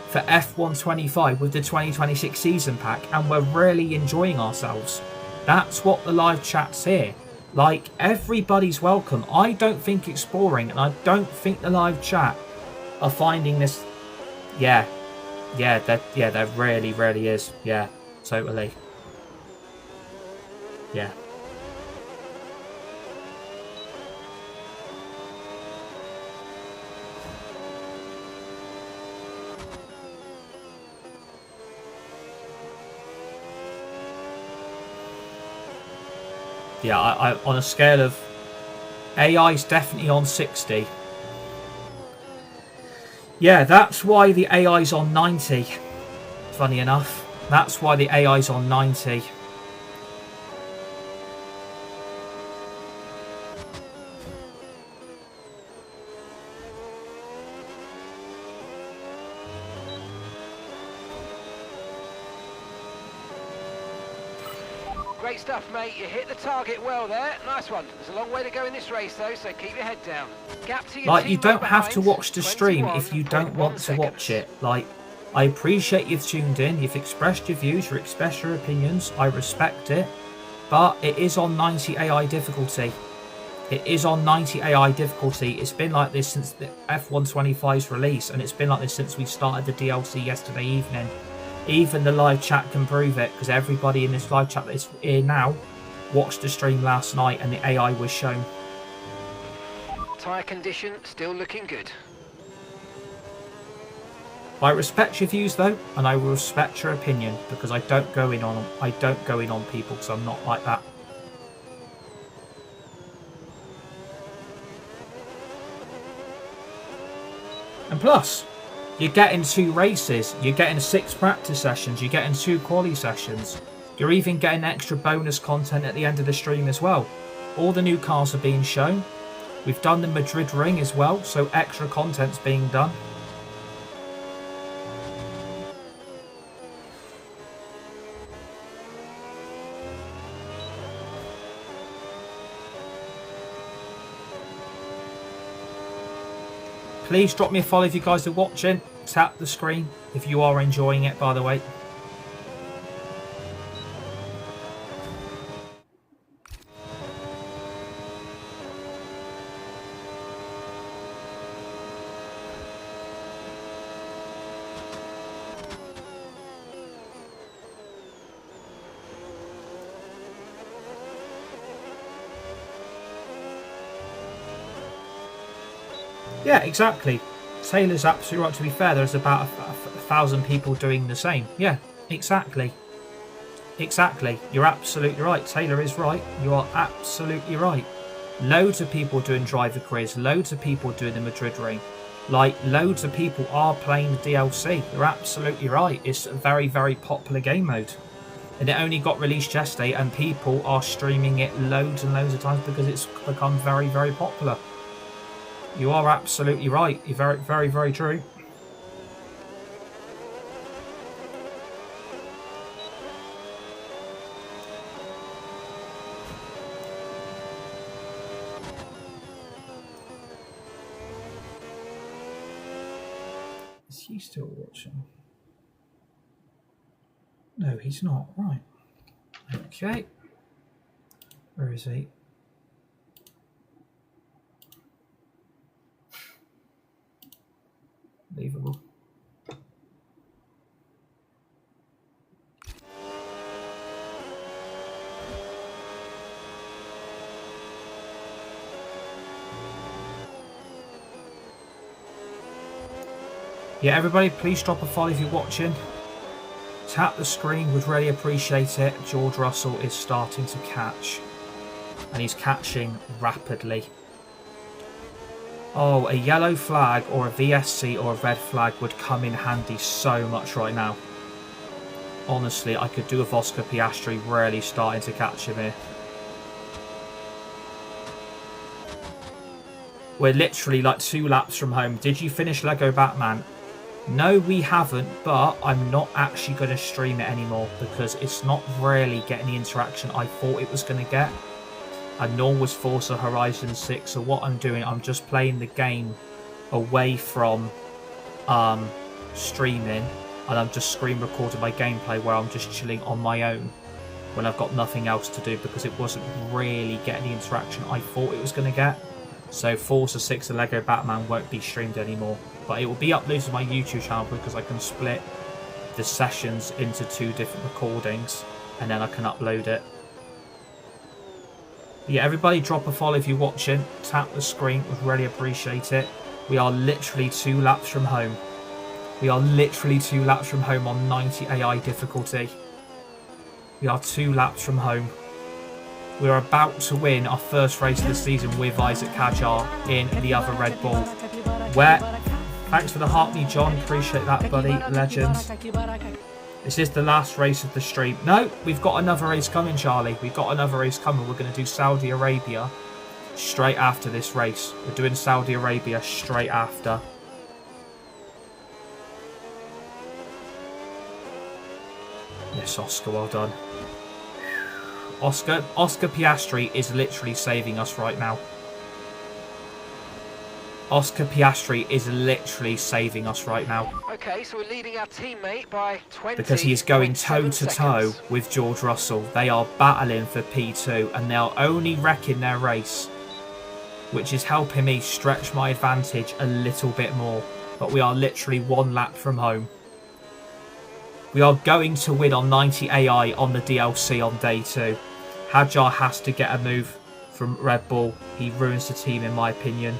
for F1 25 with the 2026 season pack, and we're really enjoying ourselves. That's what the live chat's here. Like, everybody's welcome. I don't think it's boring, and I don't think the live chat are finding this. Yeah, there really, really is. Yeah, totally. Yeah. Yeah, I on a scale of AI's definitely on 60. Yeah, that's why the AI's on 90. Funny enough. That's why the AI's on 90. Great stuff, mate. You hit the target well there. Nice one. There's a long way to go in this race, though, so keep your head down. Gap to your Like, you teammate don't have to behind, watch the stream if you don't 21.1 want to watch seconds. it. Like, I appreciate you've tuned in, you've expressed your views, you've expressed your opinions. I respect it. But it is on 90 AI difficulty. It is on 90 AI difficulty. It's been like this since the F125's release, and it's been like this since we started the DLC yesterday evening. Even the live chat can prove it, because everybody in this live chat that's here now watched the stream last night and the AI was shown. Tyre condition still looking good. I respect your views though, and I will respect your opinion, because I don't go in on people, because I'm not like that. And plus, you're getting 2 races, you're getting 6 practice sessions, you're getting 2 quali sessions. You're even getting extra bonus content at the end of the stream as well. All the new cars are being shown. We've done the Madrid ring as well, so extra content's being done. Please drop me a follow if you guys are watching. Tap the screen if you are enjoying it, by the way. Yeah, exactly. Taylor's absolutely right. To be fair, there's about 1,000 people doing the same. Yeah, exactly. Exactly. You're absolutely right. Taylor is right. You are absolutely right. Loads of people doing driver careers. Loads of people doing the Madrid ring. Like, loads of people are playing the DLC. You're absolutely right. It's a very, very popular game mode. And it only got released yesterday, and people are streaming it loads and loads of times because it's become very, very popular. You are absolutely right. You're very, very, very true. Is he still watching? No, he's not. Right. Okay. Where is he? Unbelievable. Yeah, everybody, please drop a follow if you're watching. Tap the screen, would really appreciate it. George Russell is starting to catch, and he's catching rapidly. Oh, a yellow flag or a VSC or a red flag would come in handy so much right now. Honestly, I could do a Oscar Piastri really starting to catch him here. We're literally like 2 laps from home. Did you finish Lego Batman? No, we haven't, but I'm not actually going to stream it anymore because it's not really getting the interaction I thought it was going to get. And nor was Forza Horizon 6. So what I'm doing, I'm just playing the game away from streaming, and I'm just screen recording my gameplay where I'm just chilling on my own. when I've got nothing else to do, because it wasn't really getting the interaction I thought it was going to get. So Forza 6 and Lego Batman won't be streamed anymore, but it will be uploaded to my YouTube channel because I can split the sessions into 2 different recordings and then I can upload it. Yeah, everybody drop a follow if you're watching. Tap the screen, would really appreciate it. We are literally 2 laps from home. We are literally 2 laps from home on 90 AI difficulty. We are 2 laps from home. We are about to win our first race of the season with Isack Hadjar in the other Red Bull. Thanks for the heart me, John. Appreciate that, buddy. Legend. This is the last race of the stream. No, we've got another race coming, Charlie. We've got another race coming. We're going to do Saudi Arabia straight after this race. We're doing Saudi Arabia straight after. Yes, Oscar, well done. Oscar Piastri is literally saving us right now. Oscar Piastri is literally saving us right now. Okay, so we're leading our teammate by 20. Because he is going toe-to-toe with George Russell. They are battling for P2 and they're only wrecking their race, which is helping me stretch my advantage a little bit more. But we are literally 1 lap from home. We are going to win on 90 AI on the DLC on day 2. Hadjar has to get a move from Red Bull. He ruins the team, in my opinion.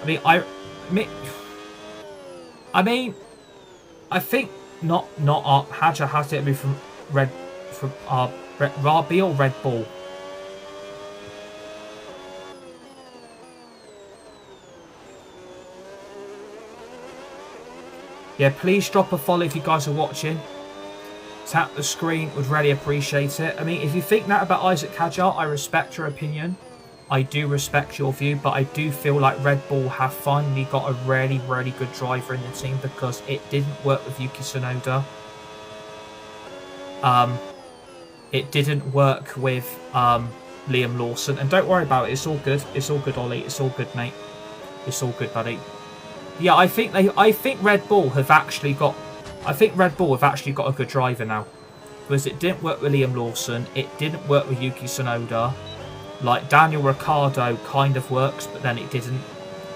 I think not Hadjar has to get a move from RB or Red Bull. Yeah, please drop a follow if you guys are watching. Tap the screen, would really appreciate it. I mean, if you think that about Isack Hadjar, I respect your opinion. I do respect your view, but I do feel like Red Bull have finally got a really, really good driver in the team, because it didn't work with Yuki Tsunoda. It didn't work with Liam Lawson, and don't worry about it. It's all good. It's all good, Ollie. It's all good, mate. It's all good, buddy. Yeah, I think Red Bull have actually got a good driver now, because it didn't work with Liam Lawson. It didn't work with Yuki Tsunoda. Like, Daniel Ricciardo kind of works, but then it didn't.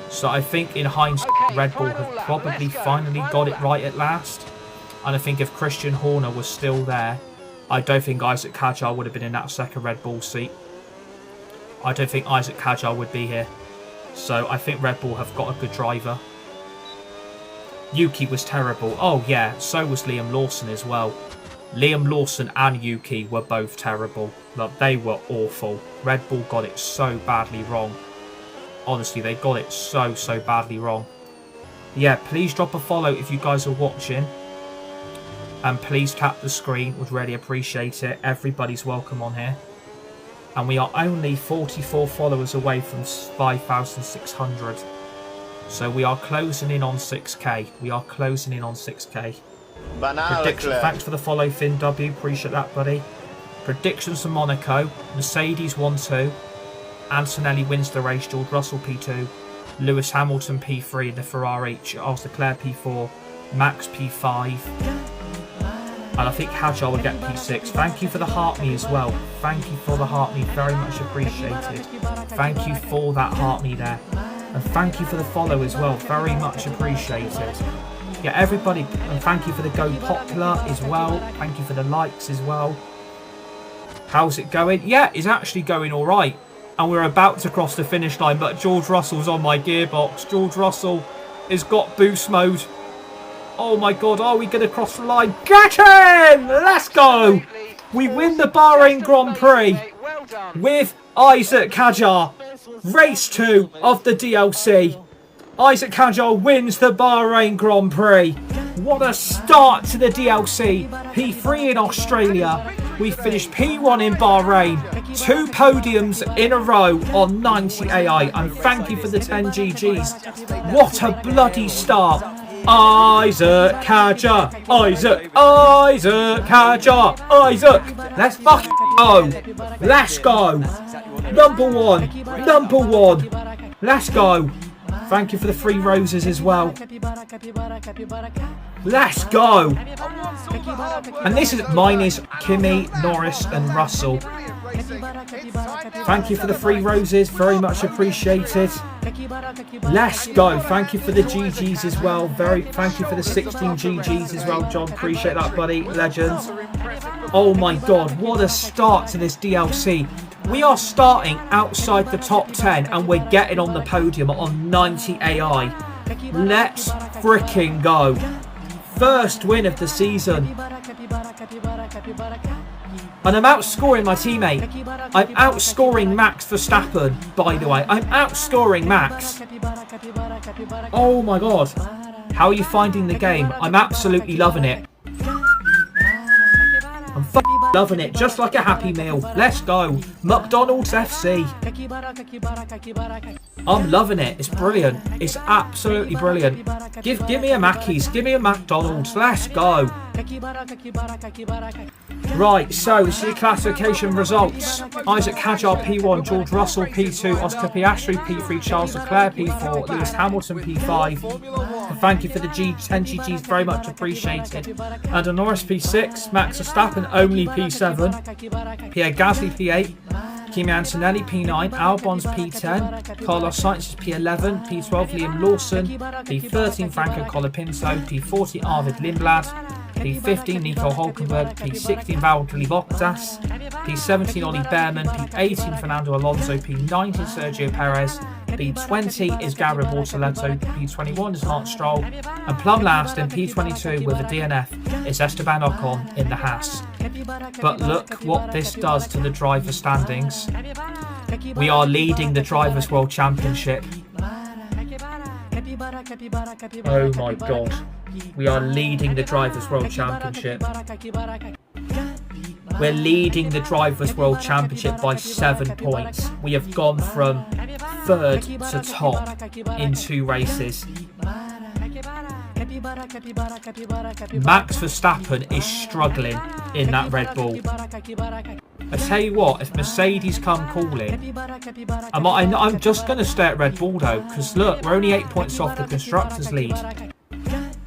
So I think in hindsight, Red Bull have probably finally got it right at last. And I think if Christian Horner was still there, I don't think Isack Hadjar would have been in that second Red Bull seat. I don't think Isack Hadjar would be here. So I think Red Bull have got a good driver. Yuki was terrible. Oh yeah, so was Liam Lawson as well. Liam Lawson and Yuki were both terrible. Like, they were awful. Red Bull got it so badly wrong. Honestly, they got it so badly wrong. Yeah, please drop a follow if you guys are watching. And please tap the screen, would really appreciate it. Everybody's welcome on here. And we are only 44 followers away from 5,600. So we are closing in on 6k. We are closing in on 6k. Prediction. Thanks for the follow, Finn W. Appreciate that, buddy. Predictions for Monaco. Mercedes 1-2. Antonelli wins the race. George Russell P2. Lewis Hamilton P3. The Ferrari. Charles Leclerc P4. Max P5. And I think Hadjar will get P6. Thank you for the heart me as well. Thank you for the heart me. Very much appreciated. Thank you for that heart me there. And thank you for the follow as well. Very much appreciated. Yeah, everybody, and thank you for the Go Popular as well. Thank you for the likes as well. How's it going? Yeah, it's actually going all right. And we're about to cross the finish line, but George Russell's on my gearbox. George Russell has got boost mode. Oh my God, are we going to cross the line? Get in! Let's go! We win the Bahrain Grand Prix with Isack Hadjar. Race 2 of the DLC. Isack Hadjar wins the Bahrain Grand Prix. What a start to the DLC. P3 in Australia. We finished P1 in Bahrain. 2 podiums in a row on 90 AI. And thank you for the 10 GGs. What a bloody start. Isack Hadjar. Isack Hadjar. Isack. Let's fucking go. Let's go. Number one. Let's go. Thank you for the 3 roses as well. Let's go. And mine is Kimmy, Norris and Russell. Thank you for the 3 roses. Very much appreciated. Let's go. Thank you for the GGs as well. Thank you for the 16 GGs as well, John. Appreciate that, buddy. Legends. Oh my God, what a start to this DLC. We are starting outside the top 10 and we're getting on the podium on 90 AI. Let's freaking go. First win of the season. And I'm outscoring my teammate. I'm outscoring Max Verstappen, by the way. I'm outscoring Max. Oh my God. How are you finding the game? I'm absolutely loving it. I'm loving it, just like a Happy Meal. Let's go. McDonald's FC. I'm loving it. It's brilliant. It's absolutely brilliant. Give me a Mackey's. Give me a McDonald's. Let's go. Right, so this is your classification results. Isack Hadjar P1, George Russell P2, Oscar Piastri P3, Charles Leclerc P4, Lewis Hamilton P5. And thank you for the 10 GGs, very much appreciated. And Norris P6, Max Verstappen only P7, Pierre Gasly P8, Kimi Antonelli P9, Albon's P10, Carlos Sainz is P11, P12 Liam Lawson, P13 Franco Colapinto, P14 Arvid Lindblad, P15 Nico Hulkenberg, P16 Valtteri Bottas, P17 Ollie Behrman, P18 Fernando Alonso, P19 Sergio Perez, P20 is Gabriel Bortoleto, P21 is Lance Stroll, and plumb last in P22 with a DNF is Esteban Ocon in the Haas. But look what this does to the driver standings. We are leading the Drivers' World Championship. Oh my God. We are leading the Drivers' World Championship. We're leading the Drivers' World Championship by 7 points. We have gone from 3rd to top in 2 races. Max Verstappen is struggling in that Red Bull. I tell you what, if Mercedes come calling, I'm just going to stay at Red Bull though, because look, we're only 8 points off the Constructors' lead.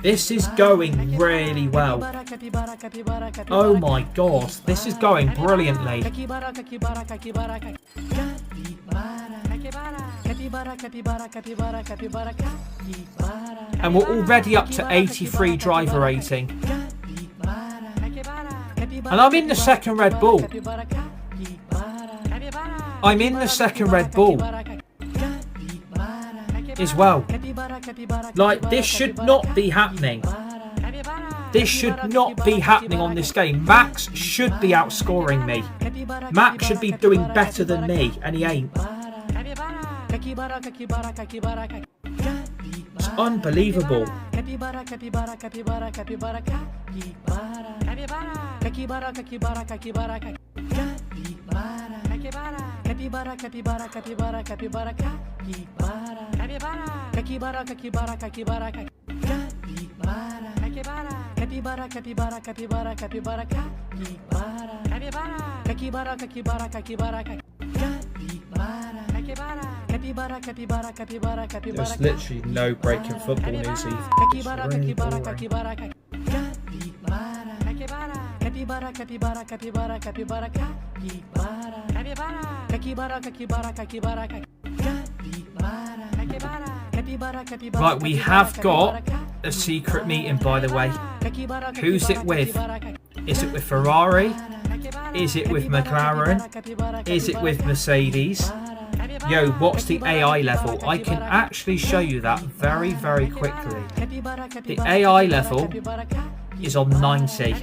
This is going really well. Oh my God, this is going brilliantly. And we're already up to 83 driver rating. And I'm in the 2nd Red Bull. I'm in the 2nd Red Bull as well. Like, this should not be happening. This should not be happening on this game. Max should be outscoring me. Max should be doing better than me, and he ain't. It's unbelievable. There's literally no break in football news either. It's really boring. Right, we have got a secret meeting, by the way. Who's it with? Is it with Ferrari? Is it with McLaren? Is it with Mercedes? Yo, what's the AI level? I can actually show you that very, very quickly. The AI level is on 90.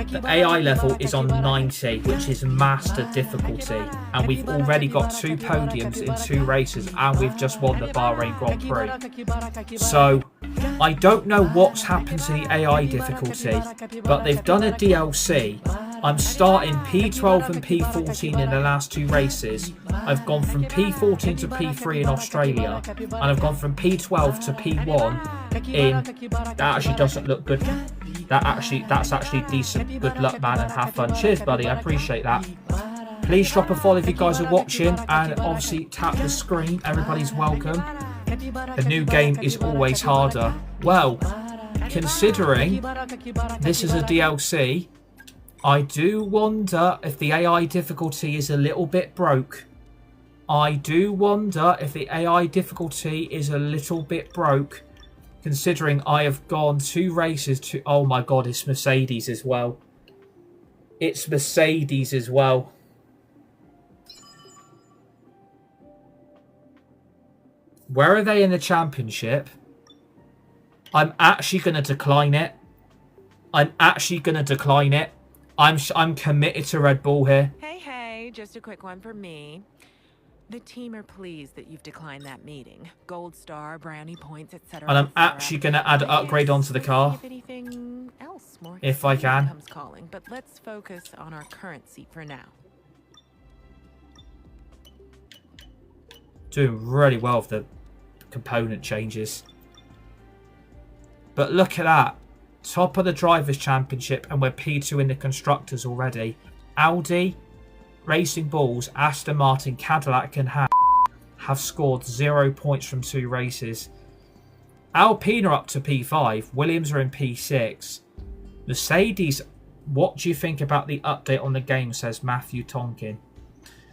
The AI level is on 90, which is master difficulty. And we've already got 2 podiums in 2 races, and we've just won the Bahrain Grand Prix. So, I don't know what's happened to the AI difficulty, but they've done a DLC. I'm starting P12 and P14 in the last 2 races. I've gone from P14 to P3 in Australia, and I've gone from P12 to P1 in... That actually doesn't look good. That's actually decent. Good luck, man, and have fun. Cheers, buddy. I appreciate that. Please drop a follow if you guys are watching, and obviously tap the screen. Everybody's welcome. The new game is always harder. Well, considering this is a DLC, I do wonder if the AI difficulty is a little bit broke. I do wonder if the AI difficulty is a little bit broke, considering I have gone 2 races to... Oh my god, it's Mercedes as well. It's Mercedes as well. Where are they in the championship? I'm actually going to decline it. I'm committed to Red Bull here. Hey, just a quick one for me. The team are pleased that you've declined that meeting. Gold star, brownie points, etc. And I'm actually going to add an upgrade onto the car. If anything else more if I can. Comes calling, but let's focus on our current seat for now. Doing really well with the component changes. But look at that. Top of the Drivers' Championship, and we're P2 in the Constructors already. Audi, Racing Bulls, Aston Martin, Cadillac and have scored 0 points from 2 races. Alpine are up to P5. Williams are in P6. Mercedes, what do you think about the update on the game, says Matthew Tonkin.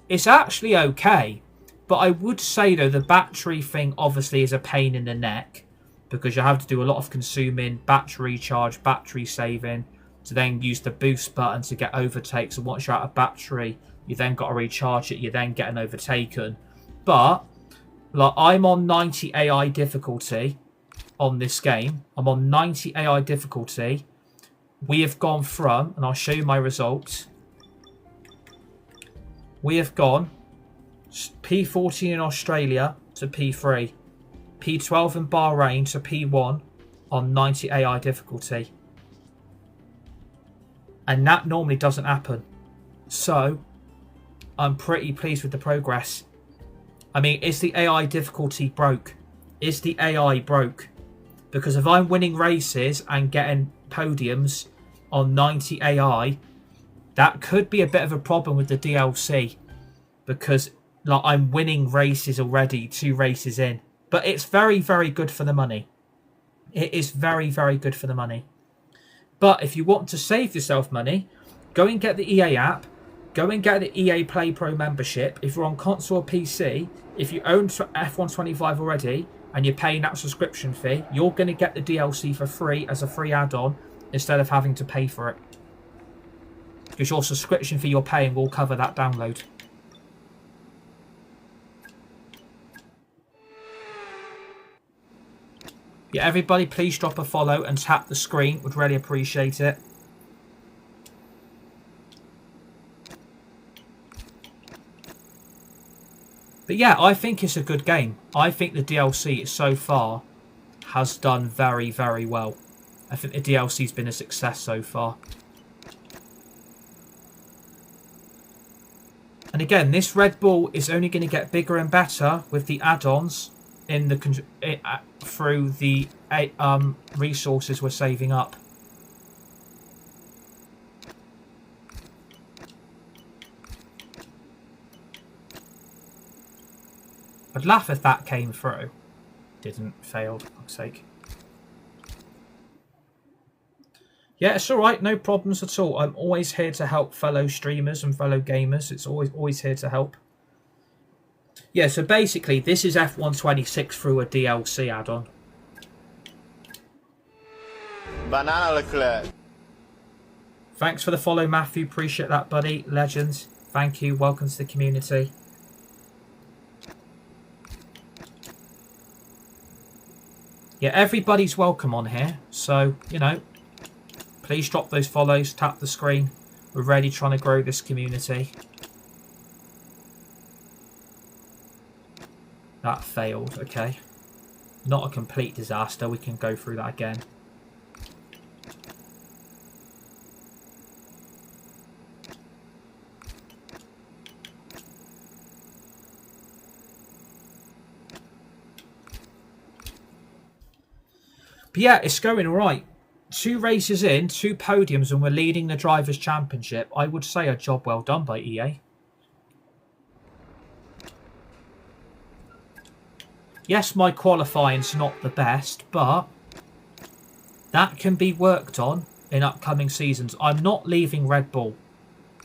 It's actually okay. But I would say, though, the battery thing obviously is a pain in the neck, because you have to do a lot of consuming, battery charge, battery saving, to then use the boost button to get overtakes. And once you're out of battery, you then got to recharge it. You're then getting overtaken. But like, I'm on 90 AI difficulty on this game. I'm on 90 AI difficulty. We have gone from, and I'll show you my results. We have gone P14 in Australia to P3. P12 in Bahrain to P1 on 90 AI difficulty. And that normally doesn't happen. So, I'm pretty pleased with the progress. I mean, is the AI difficulty broke? Is the AI broke? Because if I'm winning races and getting podiums on 90 AI, that could be a bit of a problem with the DLC. Because like, I'm winning races already, 2 races in. But it's very, very good for the money. It is very, very good for the money. But if you want to save yourself money, go and get the EA app. Go and get the EA Play Pro membership. If you're on console or PC, if you own F125 already and you're paying that subscription fee, you're going to get the DLC for free as a free add-on instead of having to pay for it. Because your subscription fee you're paying will cover that download. Yeah, everybody, please drop a follow and tap the screen. Would really appreciate it. But yeah, I think it's a good game. I think the DLC so far has done very, very well. I think the DLC's been a success so far. And again, this Red Bull is only going to get bigger and better with the add-ons in the through the resources we're saving up. I'd laugh if that came through. Didn't, failed, for fuck's sake. Yeah, it's alright, no problems at all. I'm always here to help fellow streamers and fellow gamers. It's always here to help. Yeah, so basically, this is F126 through a DLC add-on. Banana Leclerc. Thanks for the follow, Matthew. Appreciate that, buddy. Legends. Thank you. Welcome to the community. Yeah, everybody's welcome on here. So, you know, please drop those follows, tap the screen. We're really trying to grow this community. That failed, okay. Not a complete disaster. We can go through that again. But yeah, it's going all right. 2 races in, 2 podiums, and we're leading the Drivers' Championship. I would say a job well done by EA. Yes, my qualifying's not the best, but that can be worked on in upcoming seasons. I'm not leaving Red Bull.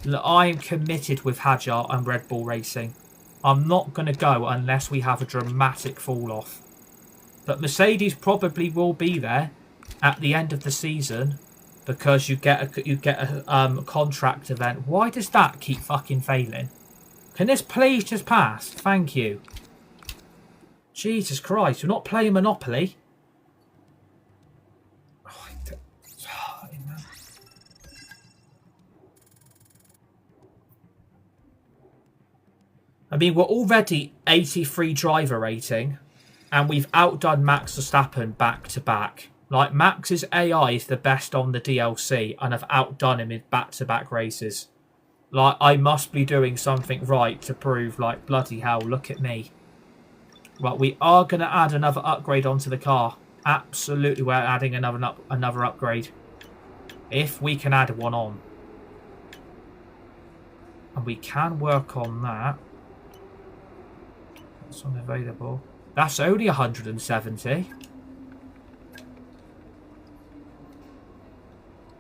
I am committed with Hadjar and Red Bull Racing. I'm not going to go unless we have a dramatic fall-off. But Mercedes probably will be there at the end of the season because you get a contract event. Why does that keep fucking failing? Can this please just pass? Thank you. Jesus Christ, you're not playing Monopoly. I mean, we're already 83 driver rating, and we've outdone Max Verstappen back to back. Like, Max's AI is the best on the DLC, and I've outdone him in back-to-back races. Like, I must be doing something right to prove, like, bloody hell, look at me. Right, we are going to add another upgrade onto the car. Absolutely, we're adding another upgrade. If we can add one on. And we can work on that. That's unavailable. That's only 170.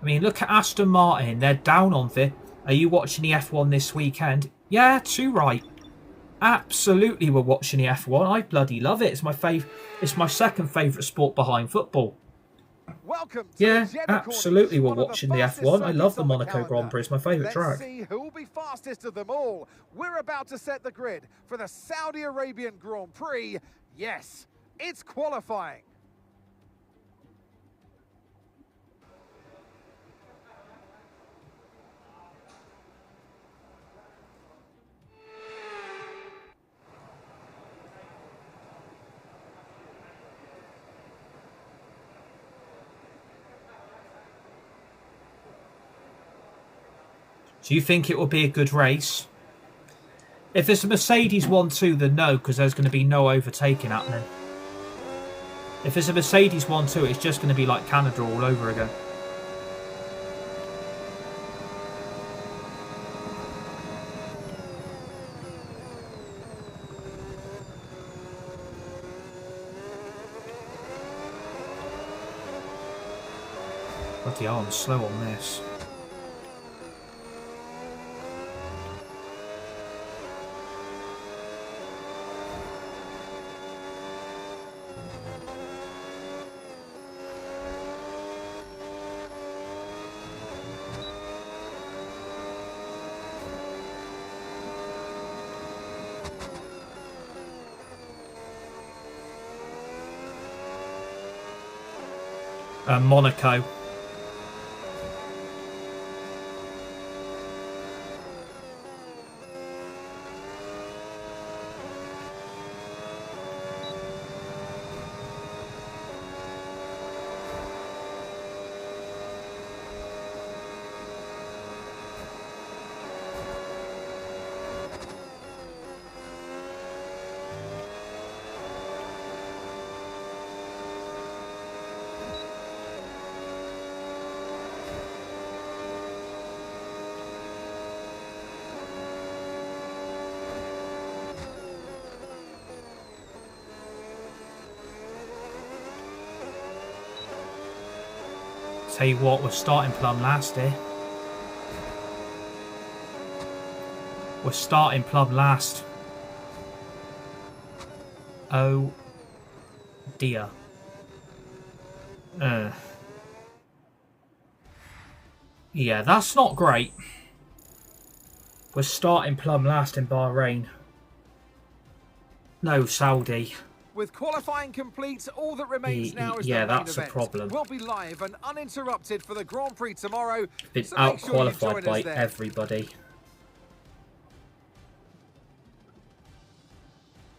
I mean, look at Aston Martin. They're down on this. Are you watching the F1 this weekend? Yeah, too right. Absolutely, we're watching the F1. I bloody love it. It's my second favourite sport behind football. Welcome to Yeah, the absolutely, we're watching the F1. I love the Monaco Grand Prix. It's my favourite track. Let's see who will be fastest of them all. We're about to set the grid for the Saudi Arabian Grand Prix. Yes, it's qualifying. Do you think it will be a good race? If it's a Mercedes 1-2, then no, because there's going to be no overtaking happening. If it's a Mercedes 1-2, it's just going to be like Canada all over again. Bloody hell, I'm slow on this. Monaco. Tell you what, we're starting plumb last here. We're starting plumb last. Oh dear. Yeah, that's not great. We're starting plumb last in Bahrain. No, Saudi. With qualifying complete, all that remains now is the main that's event. a problem. We'll be live and uninterrupted for the Grand Prix tomorrow. Been So out make sure you join qualified by us there. everybody.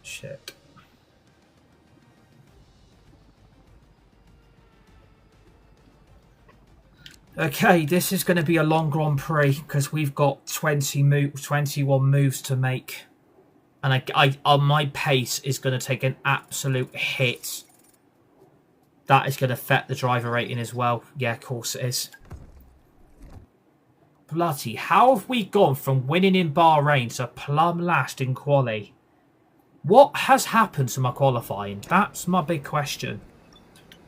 Shit. Okay, this is going to be a long Grand Prix because we've got 21 moves to make. And my pace is going to take an absolute hit. That is going to affect the driver rating as well. Yeah, of course it is. Bloody, how have we gone from winning in Bahrain to plumb last in quali? What has happened to my qualifying? That's my big question.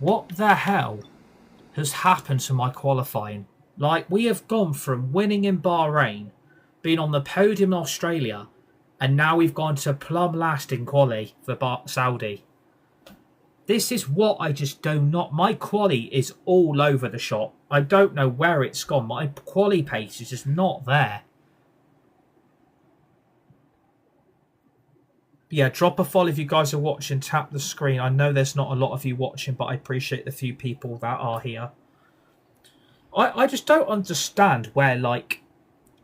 What the hell has happened to my qualifying? Like, we have gone from winning in Bahrain, being on the podium in Australia, and now we've gone to plumb last in quali for Saudi. This is what I just do not... My quali is all over the shop. I don't know where it's gone. My quali pace is just not there. Yeah, drop a follow if you guys are watching. Tap the screen. I know there's not a lot of you watching, but I appreciate the few people that are here. I just don't understand where, like,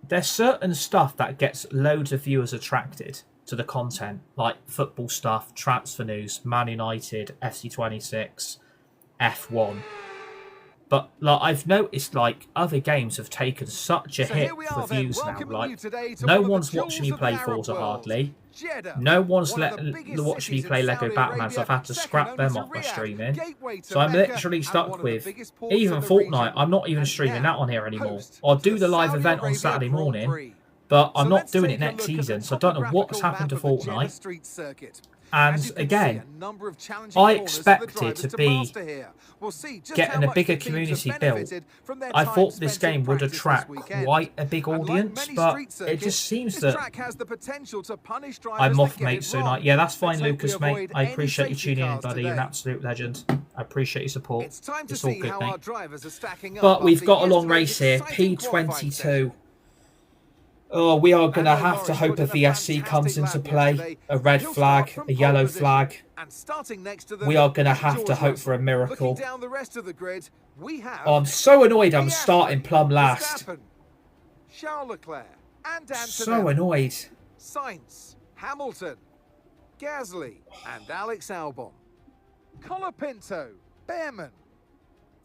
there's certain stuff that gets loads of viewers attracted to the content, like football stuff, transfer news, Man United, FC26, F1. But like, I've noticed, like, other games have taken such a hit for views now. Like, no one's watching me play Forza hardly. No one's watching me play Lego Batman, so I've had to scrap them off my streaming. So I'm literally stuck with, even Fortnite, I'm not even streaming that on here anymore. I'll do the live event on Saturday morning, but I'm not doing it next season, so I don't know what's happened to Fortnite. And again, I expected to be getting a bigger community built. I thought this game would attract quite a big audience, but it just seems that I'm off, mate, soon. Yeah, that's fine, Lucas, mate. I appreciate you tuning in, buddy. You're an absolute legend. I appreciate your support. It's all good, mate. But we've got a long race here. P22. Oh, we are going to have to hope a VSC comes into play. A red flag, a yellow flag. We are going to have to hope for a miracle. Oh, I'm so annoyed I'm starting plumb last. So annoyed. Sainz, Hamilton, Gasly, and Alex Albon. Colapinto, Behrman,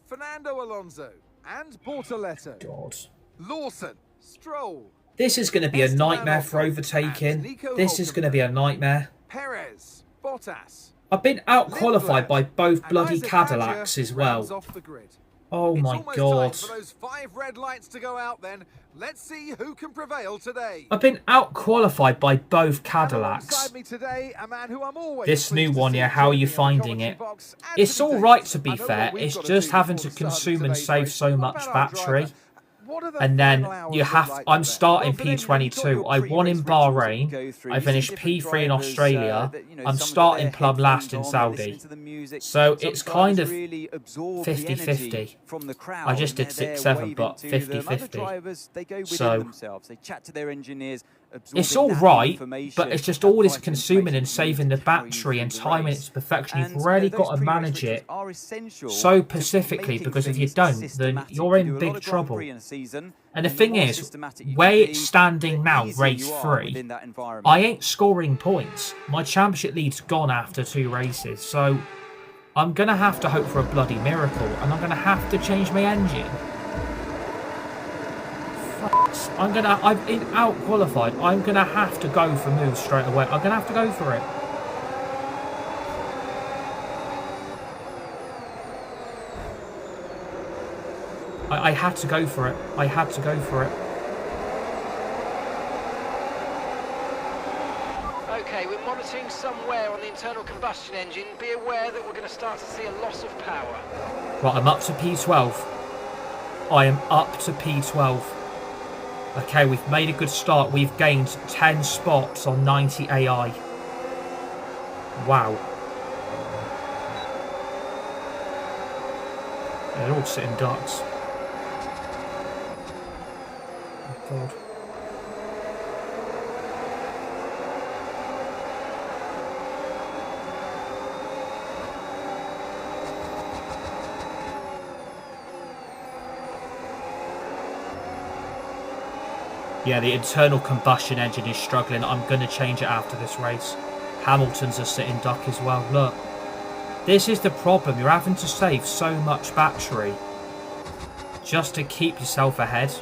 Fernando Alonso, and Bortoletto. God. Lawson, Stroll. This is going to be a nightmare for overtaking. This is going to be a nightmare. Perez, Bottas. I've been out-qualified by both bloody Cadillacs as well. Oh my God. For those 5 red lights to go out then. Let's see who can prevail today. I've been out-qualified by both Cadillacs. This new one, yeah, how are you finding it? It's alright, to be fair. It's just having to consume and save so much battery. And then you have... I'm starting P22. I won in Bahrain. I finished P3 in Australia. I'm starting plumb last in Saudi. So it's kind of 50-50. I just did 6-7, but 50-50. So it's all right, but it's just all this consuming and saving the battery and timing it to perfection. You've really got to manage it so specifically, because if you don't, then you're in big trouble. And the thing is, where it's standing now, race 3, I ain't scoring points. My championship lead's gone after 2 races, so I'm going to have to hope for a bloody miracle, and I'm going to have to change my engine. I've been out-qualified. I'm going to have to go for moves straight away. I'm going to have to go for it. I had to go for it. I had to go for it. Okay, we're monitoring somewhere on the internal combustion engine. Be aware that we're going to start to see a loss of power. Right, I'm up to P12. I am up to P12. Okay, we've made a good start. We've gained 10 spots on 90 AI. Wow. They're all sitting ducks. Oh, God. Yeah, the internal combustion engine is struggling. I'm going to change it after this race. Hamilton's a sitting duck as well. Look, this is the problem. You're having to save so much battery just to keep yourself ahead.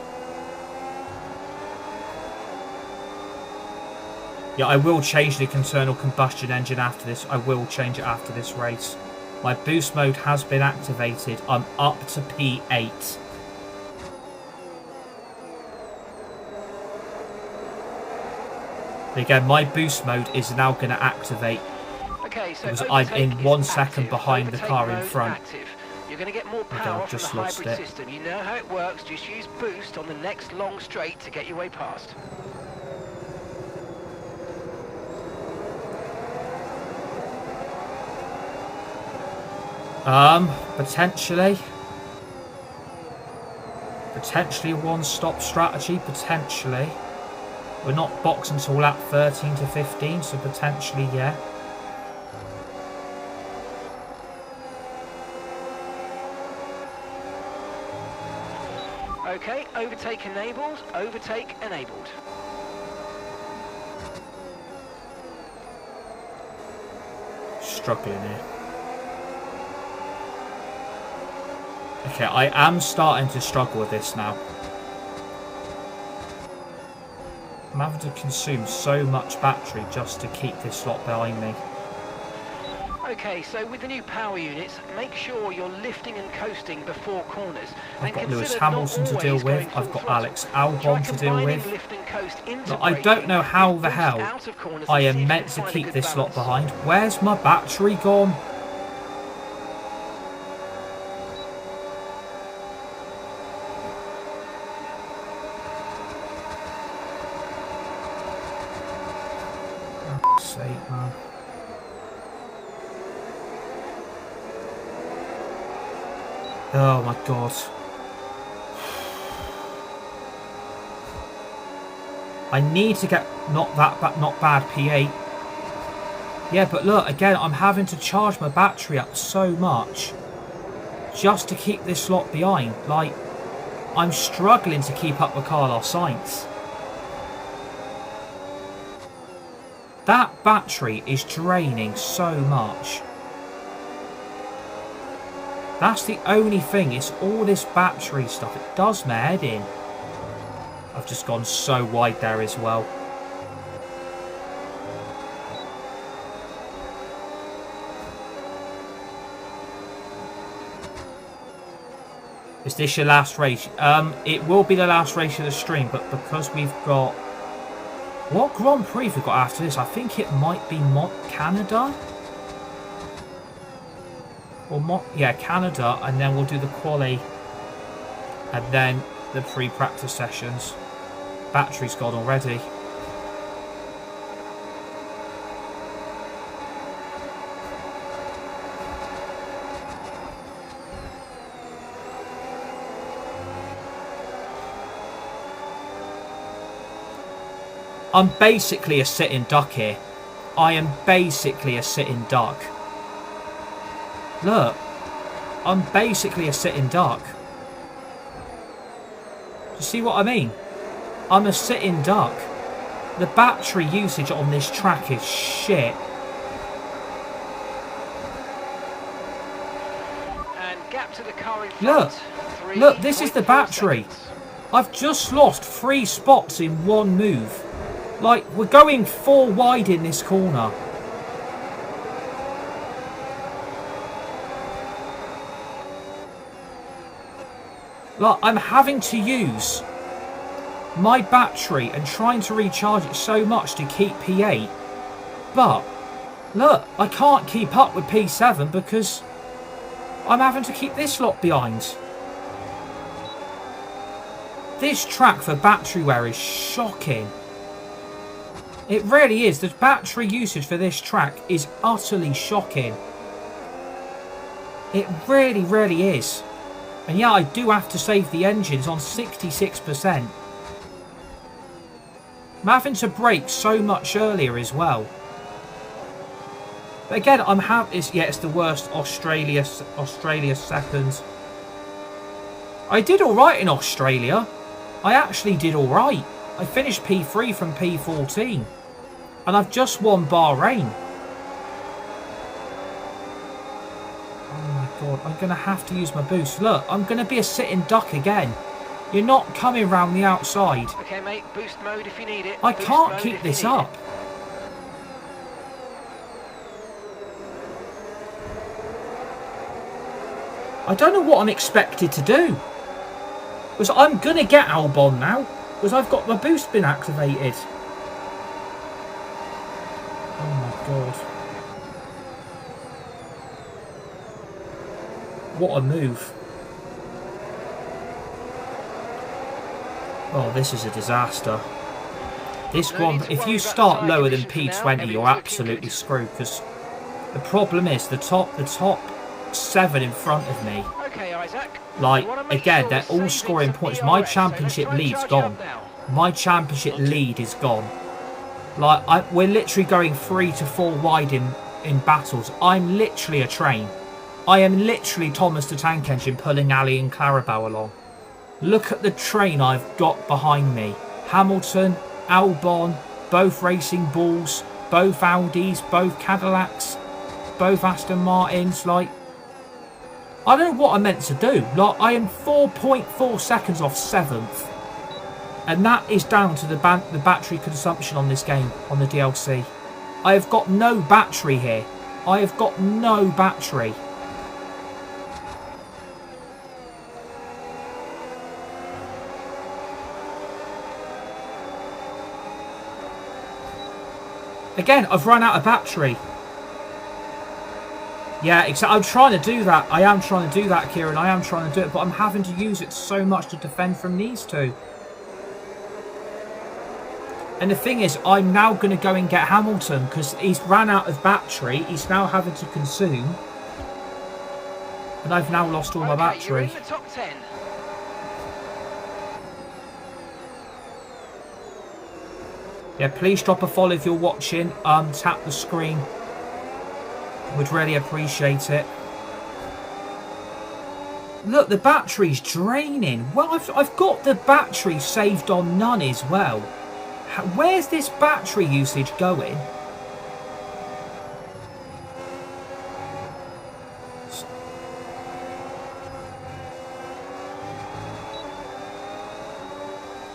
Yeah, I will change the internal combustion engine after this. I will change it after this race. My boost mode has been activated. I'm up to P8. Again, my boost mode is now going to activate Okay, so because I'm in overtake 1 is second active. behind the Overtake car in mode front. active. You're going to get more Okay, power I've from just the lost hybrid it. system. You know how it works. Just use boost on the next long straight to get your way past. Potentially. Potentially a one-stop strategy, potentially. We're not boxed until lap 13 to 15, so potentially, yeah. Okay, overtake enabled, overtake enabled. Struggling here. Okay, I am starting to struggle with this now. I'm having to consume so much battery just to keep this lot behind me. Okay, so with the new power units, make sure you're lifting and coasting before corners. I've got And Lewis consider Hamilton not to deal always with. going I've full got throttle. Alex Try Albon to deal combining with. lift and coast into Look, I don't know how braking, the boost hell out of corners I and see am if you meant can to find a keep good this lot balance. behind. Where's my battery gone? For God's sake, man. Oh my god. I need to get not bad P8. Yeah, but look, again, I'm having to charge my battery up so much just to keep this lot behind. Like, I'm struggling to keep up with Carlos Sainz. That battery is draining so much. That's the only thing, it's all this battery stuff. It does my head in. I've just gone so wide there as well. Is this your last race? It will be the last race of the stream, but because we've got... What Grand Prix have we got after this? I think it might be Canada? Or yeah, Canada, and then we'll do the quali. And then the pre-practice sessions. Battery's gone already. I'm basically a sitting duck here. I am basically a sitting duck. Look. I'm basically a sitting duck. Do you see what I mean? I'm a sitting duck. The battery usage on this track is shit. And gap to the car in front. Look, this is the battery. I've just lost 3 spots in one move. Like, we're going 4 wide in this corner. Like, I'm having to use my battery and trying to recharge it so much to keep P8. But, look, I can't keep up with P7 because I'm having to keep this lot behind. This track for battery wear is shocking. It really is. The battery usage for this track is utterly shocking. It really, really is. And yeah, I do have to save the engines on 66%. I'm having to brake so much earlier as well. But again, it's the worst Australia seconds. I did alright in Australia. I actually did alright. I finished P3 from P14. And I've just won Bahrain. Oh my god, I'm going to have to use my boost. Look, I'm going to be a sitting duck again. You're not coming round the outside. Okay, mate, boost mode if you need it. I Boost can't mode keep if this you need up. it. I don't know what I'm expected to do. Because I'm going to get Albon now. Because I've got my boost been activated. God. What a move. Oh, this is a disaster. This one, if you start lower than P20, you're absolutely screwed, because the problem is the top 7 in front of me. Okay, Isack. Like, again, they're all scoring points. My championship lead's gone. My championship lead is gone. Like, we're literally going 3 to 4 wide in battles. I'm literally a train. I am literally Thomas the Tank Engine pulling Ali and Clarabelle along. Look at the train I've got behind me. Hamilton, Albon, both Racing Bulls, both Audis, both Cadillacs, both Aston Martins. Like, I don't know what I meant to do. Like, I am 4.4 seconds off 7th. And that is down to the battery consumption on this game, on the DLC. I have got no battery here. I have got no battery. Again, I've run out of battery. Yeah, except I'm trying to do that. I am trying to do that, Kieran. I am trying to do it, but I'm having to use it so much to defend from these two. And the thing is, I'm now going to go and get Hamilton because he's ran out of battery. He's now having to consume. And I've now lost all my battery. You're in the top 10. Yeah, please drop a follow if you're watching. Tap the screen. Would really appreciate it. Look, the battery's draining. Well, I've got the battery saved on none as well. Where's this battery usage going?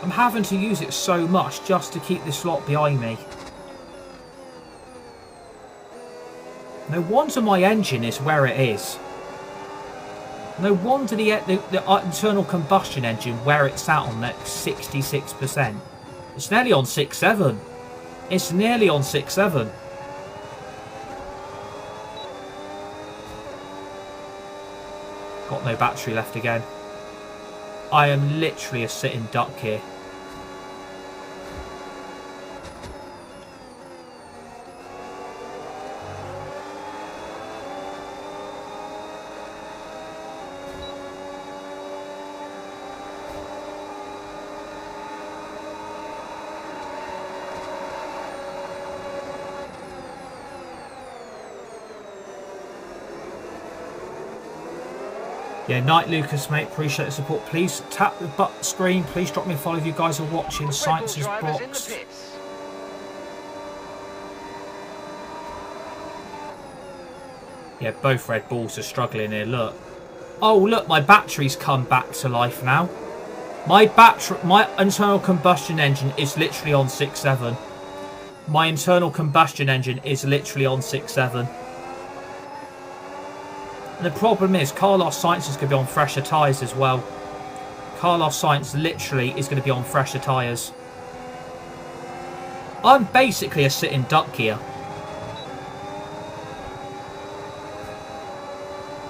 I'm having to use it so much just to keep this lot behind me. No wonder my engine is where it is. No wonder the internal combustion engine where it's at on that 66%. It's nearly on 6.7. It's nearly on 6.7. Got no battery left again. I am literally a sitting duck here. Yeah, Night Lucas, mate, appreciate the support. Please tap the screen. Please drop me a follow if you guys are watching. Science is boxed. Yeah, both Red Bulls are struggling here. Look. Oh, look, my battery's come back to life now. My internal combustion engine is literally on 6.7. My internal combustion engine is literally on 6.7. And the problem is, Carlos Sainz is going to be on fresher tyres as well. Carlos Sainz literally is going to be on fresher tyres. I'm basically a sitting duck here.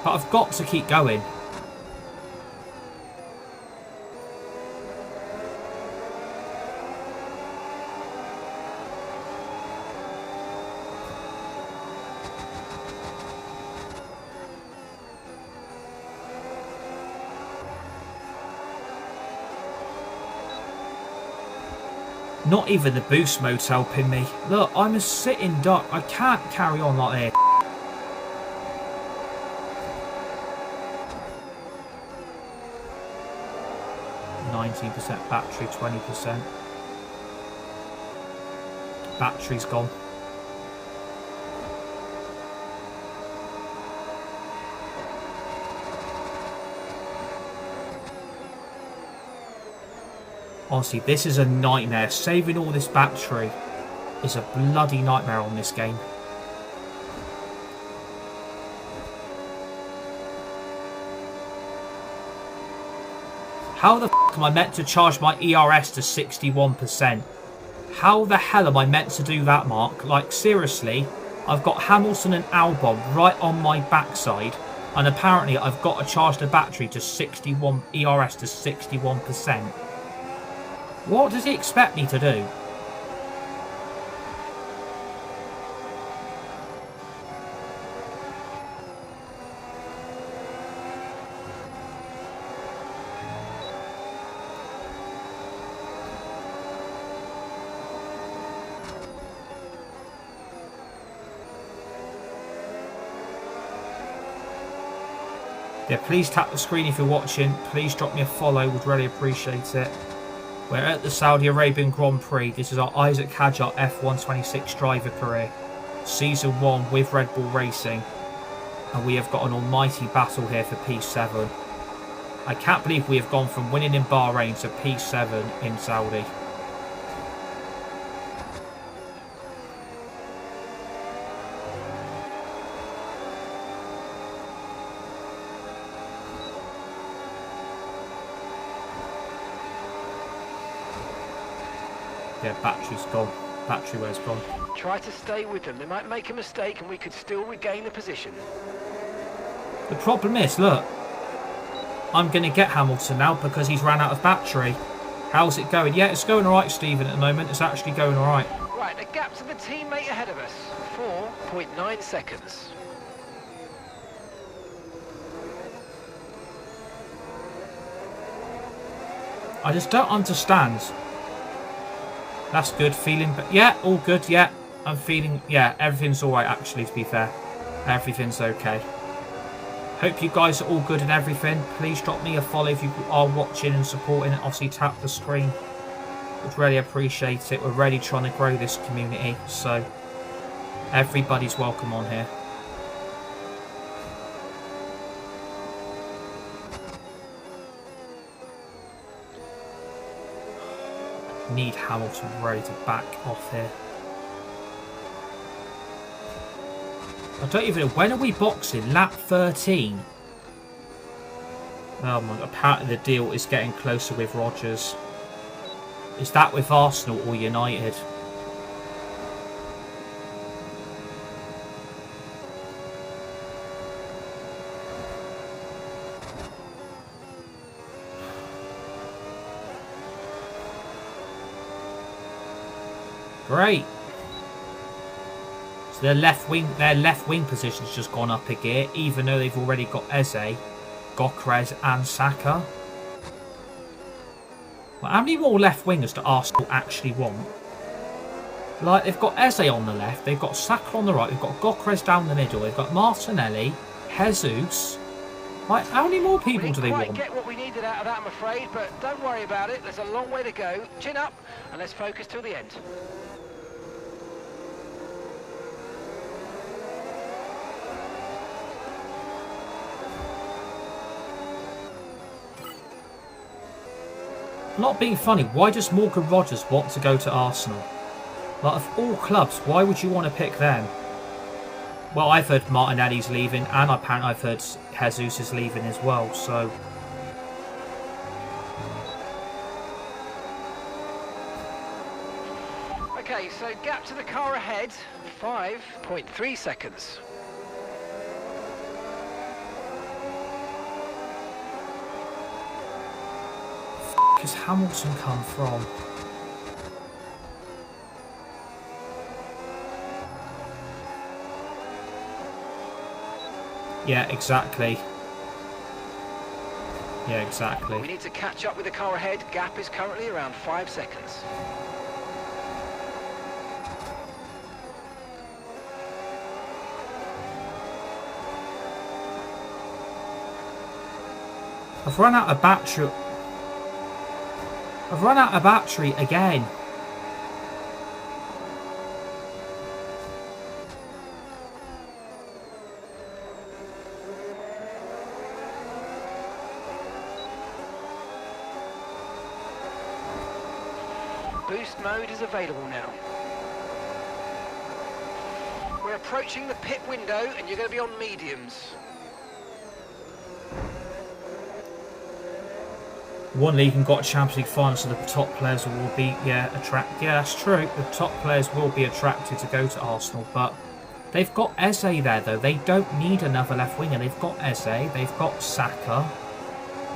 But I've got to keep going. Not even the boost mode's helping me. Look, I'm a sitting duck. I can't carry on like this. 19% battery, 20%. Battery's gone. Honestly, this is a nightmare. Saving all this battery is a bloody nightmare on this game. How the f*** am I meant to charge my ERS to 61%? How the hell am I meant to do that, Mark? Like, seriously, I've got Hamilton and Albon right on my backside, and apparently I've got to charge the battery to 61 ERS to 61%. What does he expect me to do? Yeah, please tap the screen if you're watching. Please drop me a follow. Would really appreciate it. We're at the Saudi Arabian Grand Prix. This is our Isack Hadjar F126 driver career. Season 1 with Red Bull Racing. And we have got an almighty battle here for P7. I can't believe we have gone from winning in Bahrain to P7 in Saudi. Yeah, battery's gone. Battery wear's gone. Try to stay with them. They might make a mistake and we could still regain the position. The problem is, look, I'm going to get Hamilton now because he's ran out of battery. How's it going? Yeah, it's going alright, Stephen, at the moment. It's actually going alright. Right, the gap to the teammate ahead of us. 4.9 seconds. I just don't understand. That's good. Feeling... Yeah, all good. Yeah, I'm feeling... Yeah, everything's alright, actually, to be fair. Everything's okay. Hope you guys are all good and everything. Please drop me a follow if you are watching and supporting it. Obviously, tap the screen. Would really appreciate it. We're really trying to grow this community, so everybody's welcome on here. Need Hamilton ready to back off here. I don't even know. When are we boxing? Lap 13. Oh my god. Apparently the deal is getting closer with Rodgers. Is that with Arsenal or United? Great. So their left wing position's just gone up a gear, even though they've already got Eze, Gokres and Saka. Well, how many more left wingers do Arsenal actually want? Like, they've got Eze on the left, they've got Saka on the right, they've got Gokres down the middle, they've got Martinelli, Jesus. Like, how many more people do they want? We didn't quite get what we needed out of that, I'm afraid, but don't worry about it. There's a long way to go. Chin up, and let's focus till the end. Not being funny, why does Morgan Rodgers want to go to Arsenal? Like, of all clubs, why would you want to pick them? Well, I've heard Martinelli's leaving, and apparently I've heard Jesus is leaving as well, so... Okay, so gap to the car ahead, 5.3 seconds. Has Hamilton come from? Yeah, exactly. Yeah, exactly. We need to catch up with the car ahead. Gap is currently around 5 seconds. I've run out of battery. I've run out of battery again. Boost mode is available now. We're approaching the pit window and you're going to be on mediums. One league and got a Champions League final, so the top players will be, yeah, that's true. The top players will be attracted to go to Arsenal, but They've got Eze there, though. They don't need another left winger. They've got Eze. They've got Saka.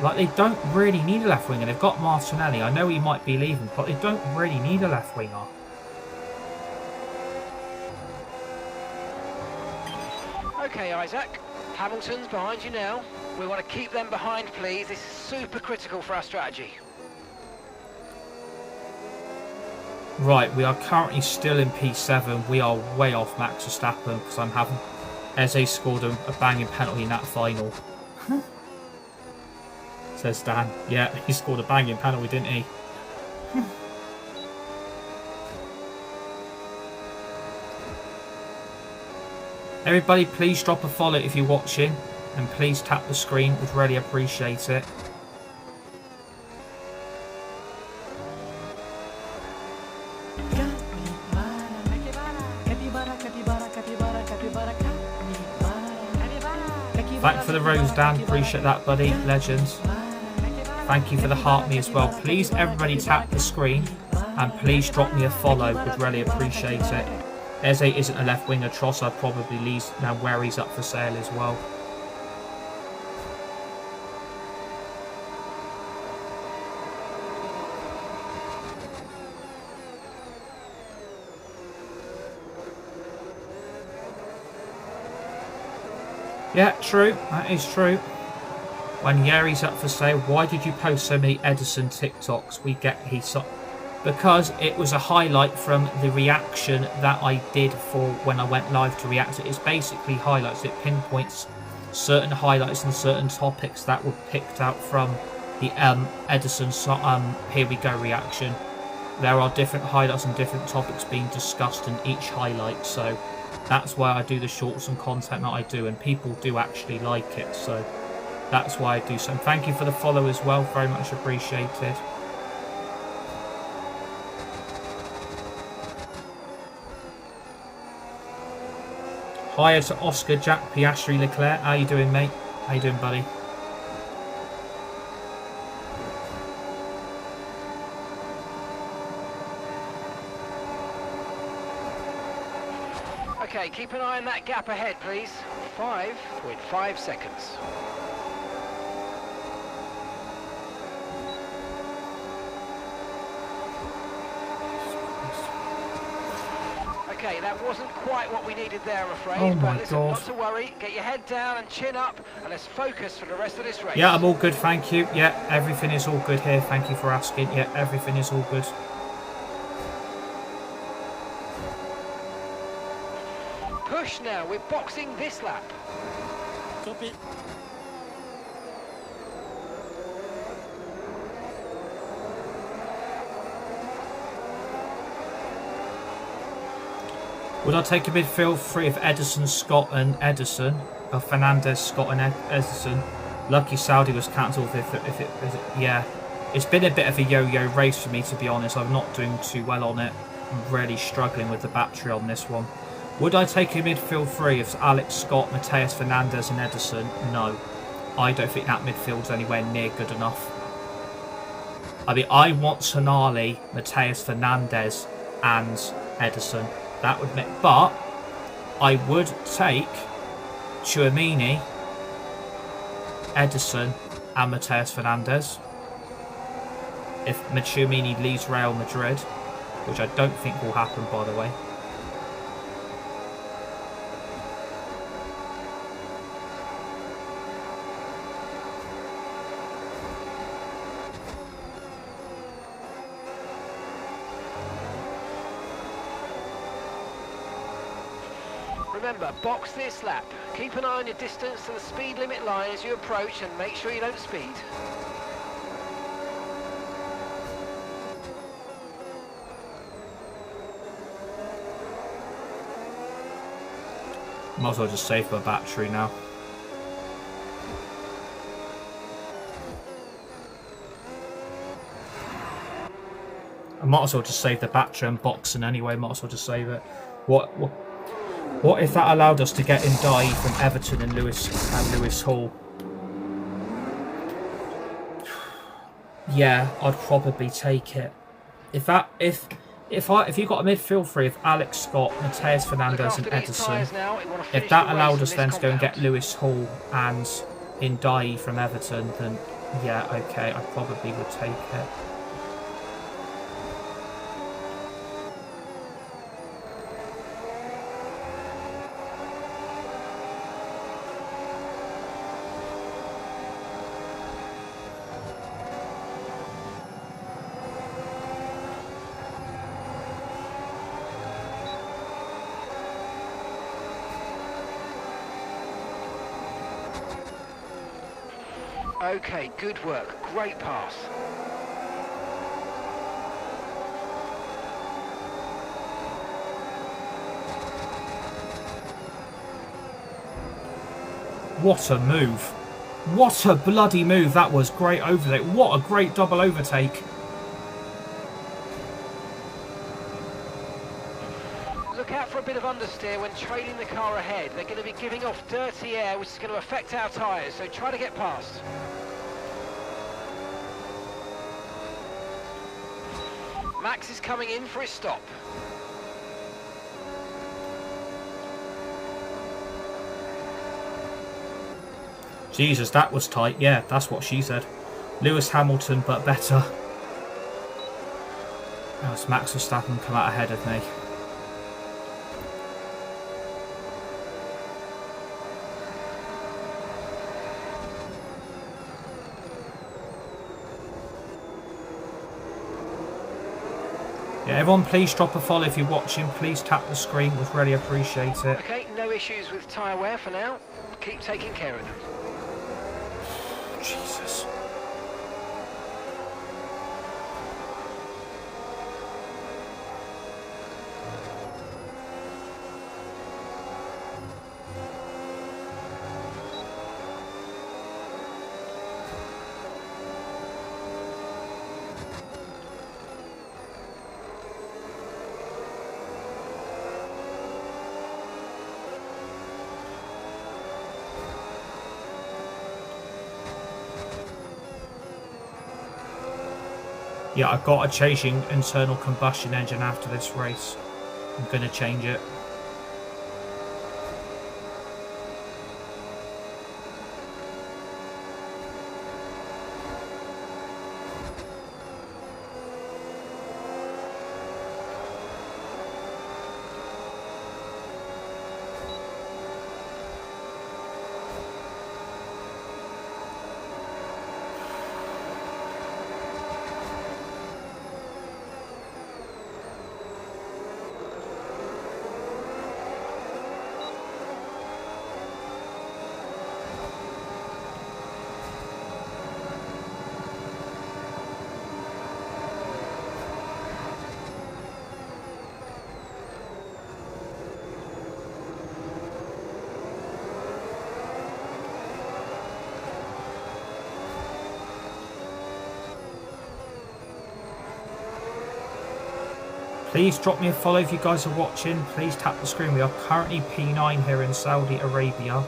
Like, they don't really need a left winger. They've got Martinelli. I know he might be leaving, but they don't really need a left winger. Okay, Isack. Hamilton's behind you now. We want to keep them behind, please. This is super critical for our strategy. Right, we are currently still in P7. We are way off Max Verstappen because I'm having... Eze scored a banging penalty in that final. Says Dan. Yeah, he scored a banging penalty, didn't he? Everybody, please drop a follow if you're watching. And please tap the screen. Would really appreciate it. Thank you for the rose, Dan. Appreciate that, buddy. Legends. Thank you for the heart me as well. Please, everybody, tap the screen. And please drop me a follow. Would really appreciate it. Eze isn't a left winger. Trossard probably leaves now where he's up for sale as well. Yeah, true. That is true. When Yeri's up for sale, why did you post so many Edison TikToks? Because it was a highlight from the reaction that I did for when I went live to react. It's basically highlights. It pinpoints certain highlights and certain topics that were picked out from the Edison Here We Go reaction. There are different highlights and different topics being discussed in each highlight, so that's why I do the shorts and content that I do, and people do actually like it, so that's why I do so. And thank you for the follow as well, very much appreciated. Hiya to Oscar, Jack, Piastri, Leclerc. How you doing, mate? How you doing, buddy? Okay, keep an eye on that gap ahead, please. 5.5 seconds. Okay, that wasn't quite what we needed there, I'm afraid. Oh my but listen, God. not to worry. Get your head down and chin up, and let's focus for the rest of this race. Yeah, I'm all good, thank you. Yeah, everything is all good here. Thank you for asking. Yeah, everything is all good. Push now. We're boxing this lap. Copy. Would I take a midfield three of Edison, Scott and Edison? Or Fernandez, Scott and Edison? Lucky Saudi was cancelled yeah. It's been a bit of a yo-yo race for me, to be honest. I'm not doing too well on it. I'm really struggling with the battery on this one. Would I take a midfield three of Alex, Scott, Mateus, Fernandez and Edison? No. I don't think that midfield's anywhere near good enough. I mean, I want Sonali, Mateus, Fernandez and Edison. That would make... But I would take Tchouaméni, Edison and Mateus Fernandez if Tchouaméni leaves Real Madrid, which I don't think will happen, by the way. Remember, box this lap. Keep an eye on your distance to the speed limit line as you approach and make sure you don't speed. Might as well just save my battery now. I might as well just save the battery and boxing anyway. Might as well just save it. What if that allowed us to get Ndiaye from Everton and Lewis Hall? Yeah, I'd probably take it. If If you got a midfield three of Alex Scott, Mateus Fernandez, and Edison, if that allowed us then to go and get Lewis Hall and Ndai from Everton, then yeah, okay, I probably would take it. Okay, good work. Great pass. What a move. What a bloody move. That was great overtake. What a great double overtake. Look out for a bit of understeer when trailing the car ahead. They're going to be giving off dirty air, which is going to affect our tyres, so try to get past. Max is coming in for his stop. Jesus, that was tight. Yeah, that's what she said. Lewis Hamilton, but better. As Max Verstappen come out ahead of me. Yeah, everyone please drop a follow if you're watching. Please tap the screen. We'd really appreciate it. Okay, no issues with tyre wear for now. Keep taking care of them. Jesus. Yeah, I've got a changing internal combustion engine after this race. I'm going to change it. Please drop me a follow if you guys are watching. Please tap the screen. We are currently P9 here in Saudi Arabia.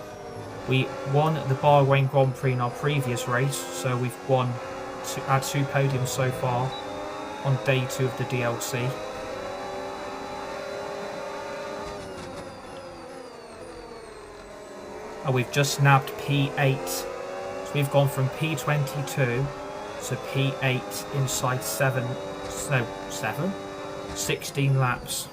We won the Bahrain Grand Prix in our previous race, so we've won our 2 podiums so far on day 2 of the DLC. And we've just nabbed P8. So we've gone from P22 to P8 inside 16 laps.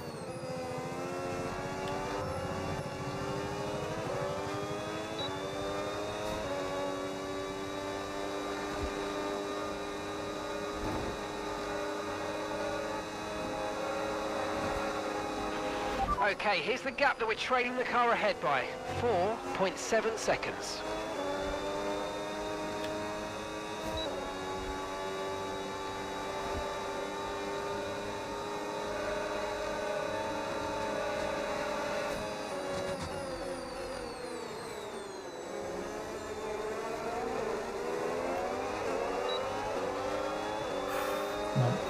Okay, here's the gap that we're trailing the car ahead by. 4.7 seconds.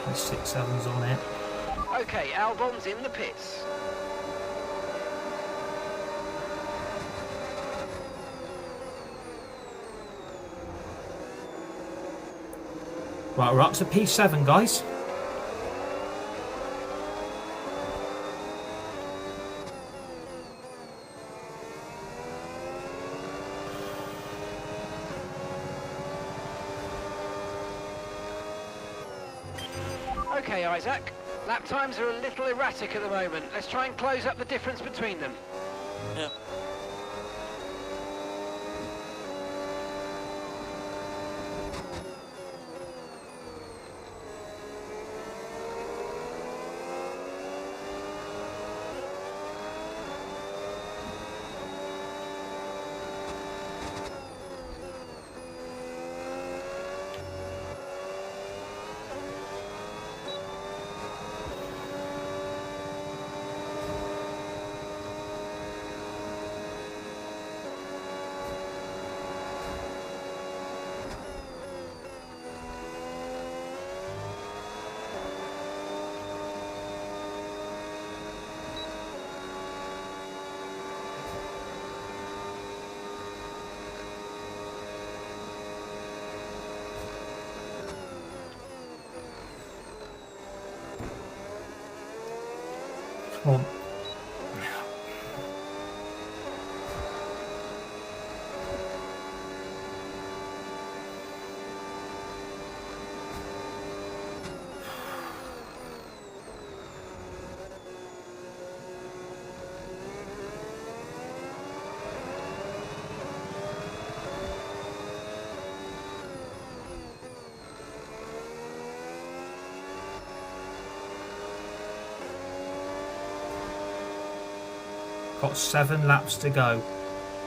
P67's on it. Okay, Albon's in the pits. Right, we're up to P7, guys. Okay, Isack. Lap times are a little erratic at the moment. Let's try and close up the difference between them. Yeah. Come on. Got 7 laps to go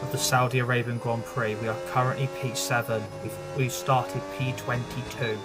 of the Saudi Arabian Grand Prix. We are currently P7. We've started P22.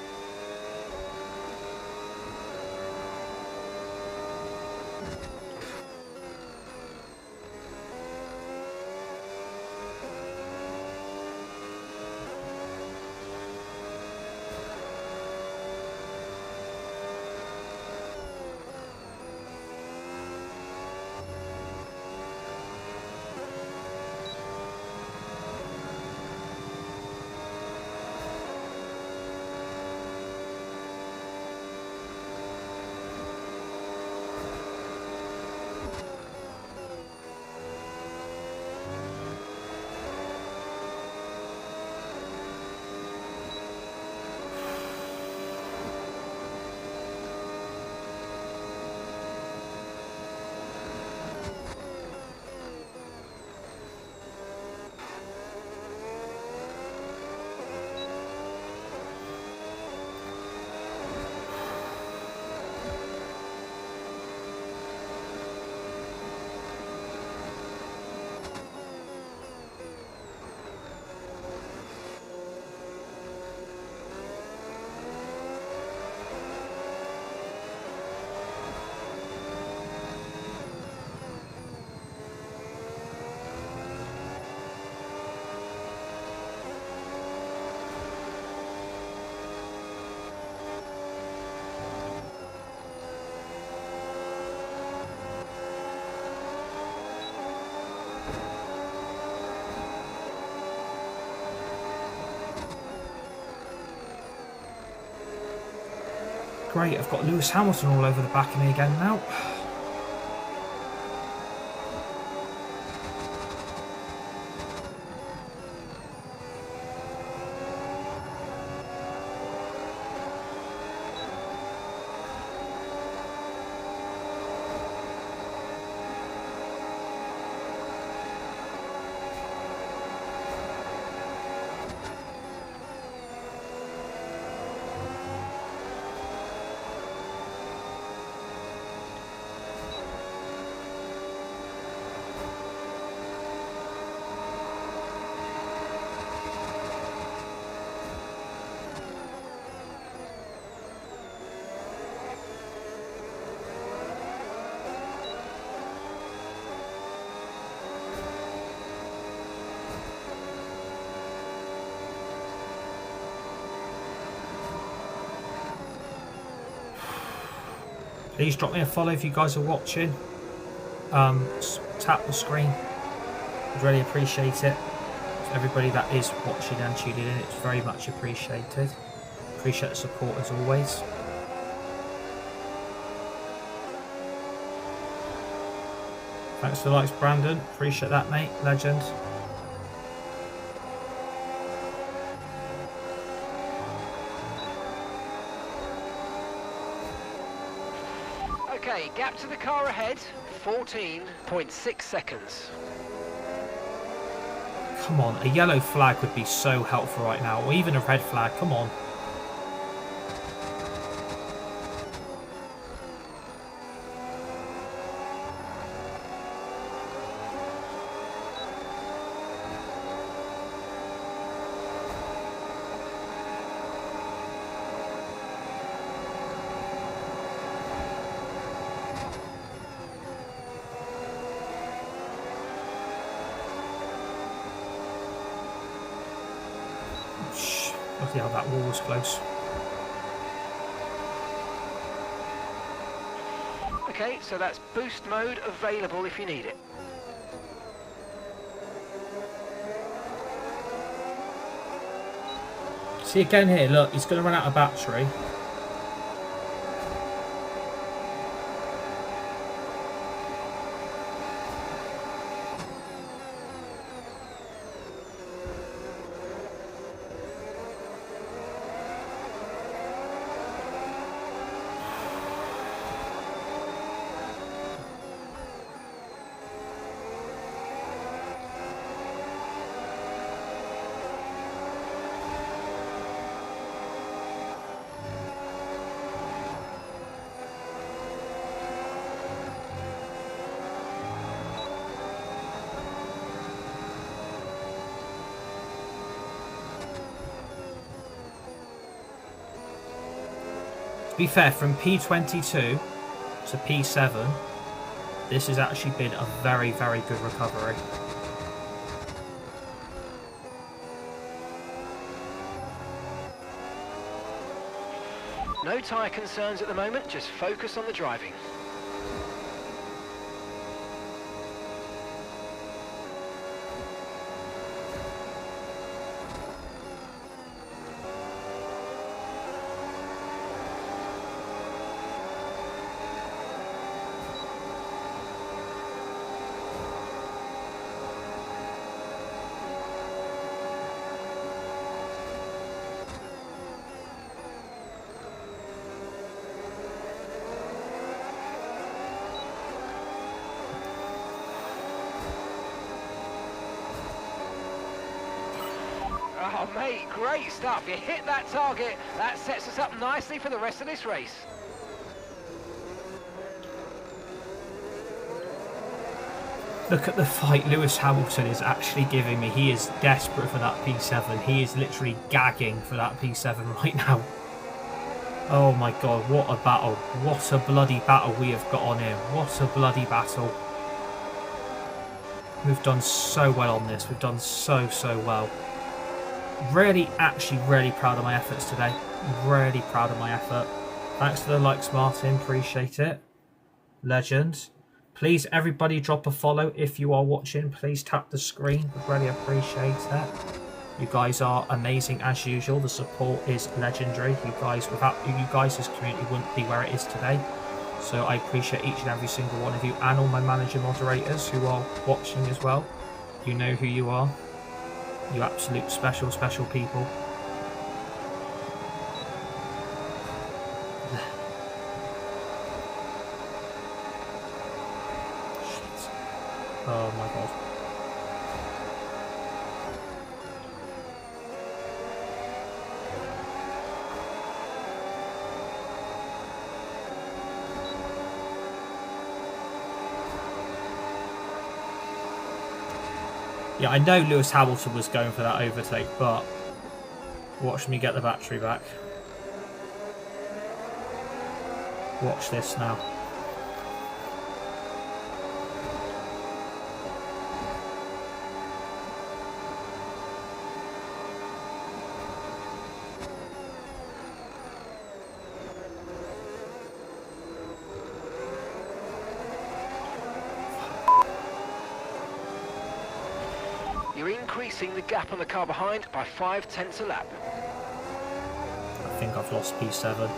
Great, I've got Lewis Hamilton all over the back of me again now. Please drop me a follow if you guys are watching. Tap the screen. I'd really appreciate it. Everybody that is watching and tuning in, it's very much appreciated. Appreciate the support as always. Thanks for the likes, Brandon. Appreciate that, mate. Legend. Okay, gap to the car ahead, 14.6 seconds. Come on, a yellow flag would be so helpful right now, or even a red flag, come on. Bloody hell, that wall was close. Okay, so that's boost mode available if you need it. See again here, look, he's going to run out of battery. To be fair, from P22 to P7, this has actually been a very, very good recovery. No tyre concerns at the moment, just focus on the driving. Oh mate, great stuff. You hit that target. That sets us up nicely for the rest of this race. Look at the fight Lewis Hamilton is actually giving me. He is desperate for that P7. He is literally gagging for that P7 right now. Oh my god, what a battle. What a bloody battle we have got on here. What a bloody battle. We've done so well on this. We've done so well. Really, actually really proud of my efforts today. Really proud of my effort. Thanks for the likes, Martin. Appreciate it. Legend. Please, everybody, drop a follow if you are watching. Please tap the screen. Would really appreciate that. You guys are amazing as usual. The support is legendary. You guys, without you guys, this community wouldn't be where it is today. So I appreciate each and every single one of you, and all my manager moderators who are watching as well. You know who you are. You absolute special people. Shit. Oh my god. Yeah, I know Lewis Hamilton was going for that overtake, but watch me get the battery back. Watch this now. You're increasing the gap on the car behind by 0.5 a lap. I think I've lost P7.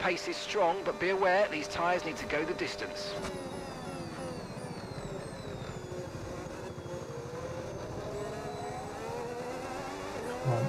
pace is strong, but be aware these tyres need to go the distance. Come on.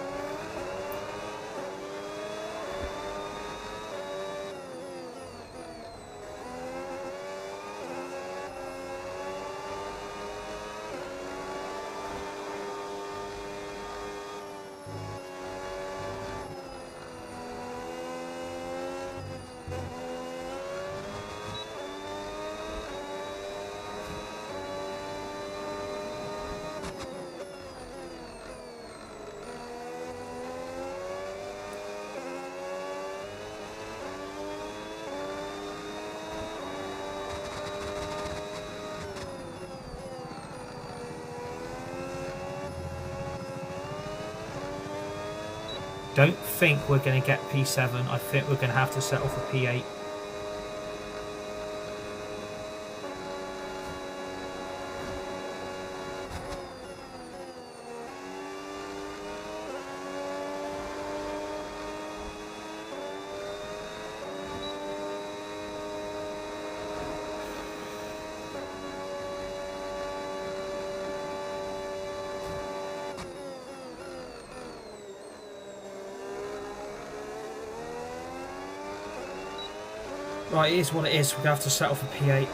Don't think we're going to get P7. I think we're going to have to settle for P8. Right, it is what it is. We're going to have to settle for P8.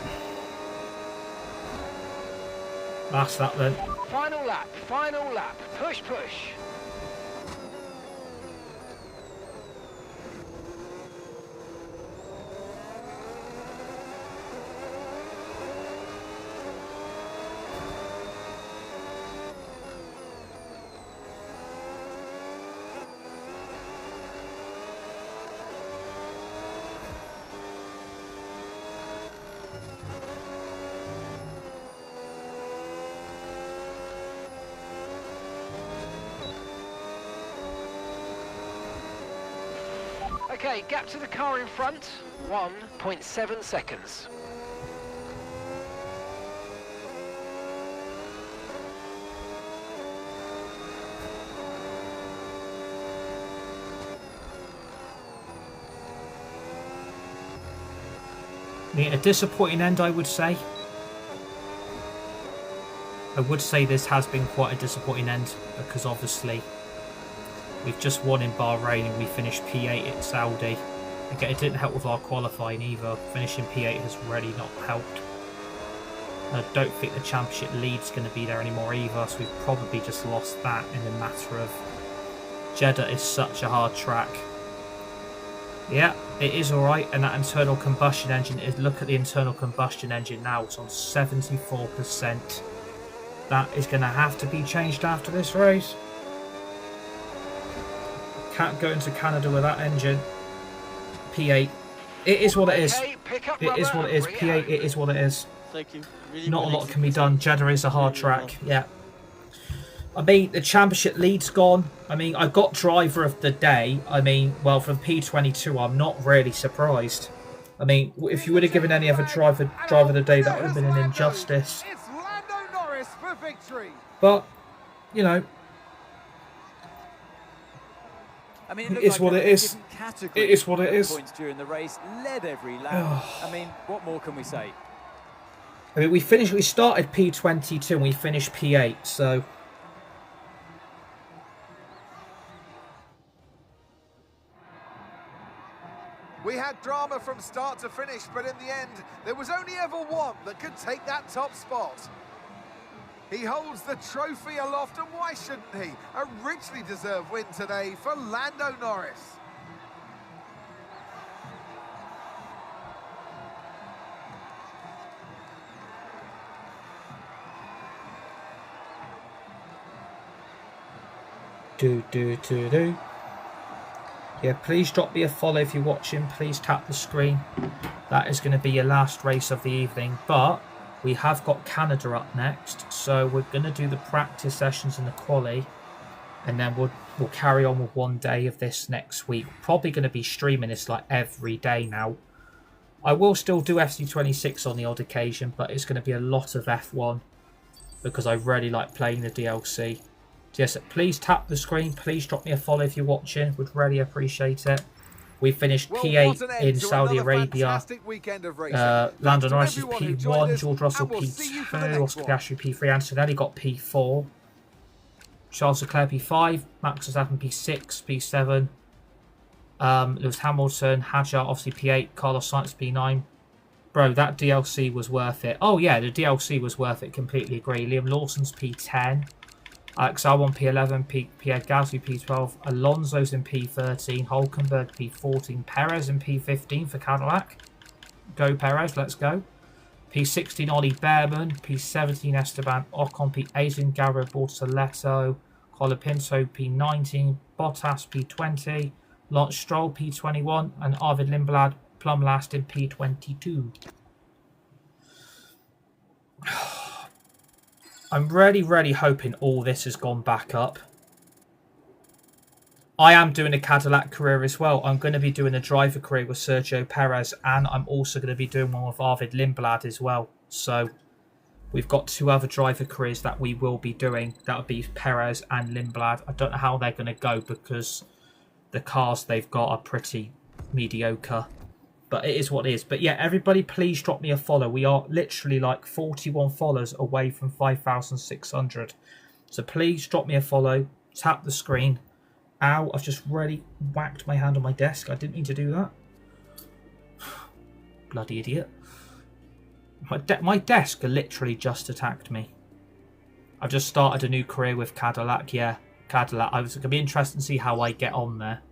That's that then. Final lap, final lap. Push, push. Okay, gap to the car in front, 1.7 seconds. A disappointing end, I would say. I would say this has been quite a disappointing end because obviously we've just won in Bahrain and we finished P8 at Saudi. Again, it didn't help with our qualifying either. Finishing P8 has really not helped. I don't think the championship lead's going to be there anymore either, so we've probably just lost that in the matter of... Jeddah is such a hard track. Yeah, it is alright, and that internal combustion engine is... Look at the internal combustion engine now, it's on 74%. That is going to have to be changed after this race. Can't go into Canada with that engine. P8. It is what it is. It is what it is. P8, it is what it is. Thank you. Really Not a lot can be done. Jeddah is a hard track. Yeah. I mean, the championship lead's gone. I mean, I got driver of the day. I mean, well, from P22, I'm not really surprised. I mean, if you would have given any other driver of the day, that would have been an injustice. It's Lando Norris for victory. But, you know, I mean, it is what it is. It is what it is. Points during the race, led every lap. I mean, what more can we say? I mean, we started P22 and we finished P8, so... We had drama from start to finish, but in the end, there was only ever one that could take that top spot. He holds the trophy aloft, and why shouldn't he? A richly deserved win today for Lando Norris. Do. Yeah, please drop me a follow if you're watching. Please tap the screen. That is going to be your last race of the evening. But we have got Canada up next. So we're going to do the practice sessions and the quali. And then we'll carry on with one day of this next week. Probably going to be streaming this like every day now. I will still do FC26 on the odd occasion. But it's going to be a lot of F1. Because I really like playing the DLC. Yes, please tap the screen. Please drop me a follow if you're watching. Would really appreciate it. We finished Well, P8 what an end in to Saudi another Arabia. fantastic weekend of racing. Lando Thanks to Norris is everyone who P1, joined us, George Russell and we'll see you for the P2, next Oscar one. Piastri P3, Antonelli got P4, Charles Leclerc P5, Max Verstappen P6, P7, Lewis Hamilton, Hadjar obviously P8, Carlos Sainz P9. Bro, that DLC was worth it. Oh yeah, the DLC was worth it, completely agree. Liam Lawson's P10. Alex Albon P11, Pierre Gasly P12, Alonso's in P13, Hulkenberg P14, Perez in P15 for Cadillac. Go Perez, let's go. P16 Ollie Behrman, P17 Esteban Ocon, P18 Gabriel Bortoleto, Colapinto P19, Bottas P20, Lance Stroll P21, and Arvid Lindblad plumb last in P22. I'm really hoping all this has gone back up. I am doing a Cadillac career as well. I'm going to be doing a driver career with Sergio Perez, and I'm also going to be doing one with Arvid Lindblad as well. So we've got 2 other driver careers that we will be doing. That'll be Perez and Lindblad. I don't know how they're going to go because the cars they've got are pretty mediocre. But it is what it is. But yeah, everybody please drop me a follow. We are literally like 41 followers away from 5,600. So please drop me a follow. Tap the screen. Ow, I've just really whacked my hand on my desk. I didn't mean to do that. Bloody idiot. My desk literally just attacked me. I've just started a new career with Cadillac. Yeah, Cadillac. I was going to be interested to see how I get on there.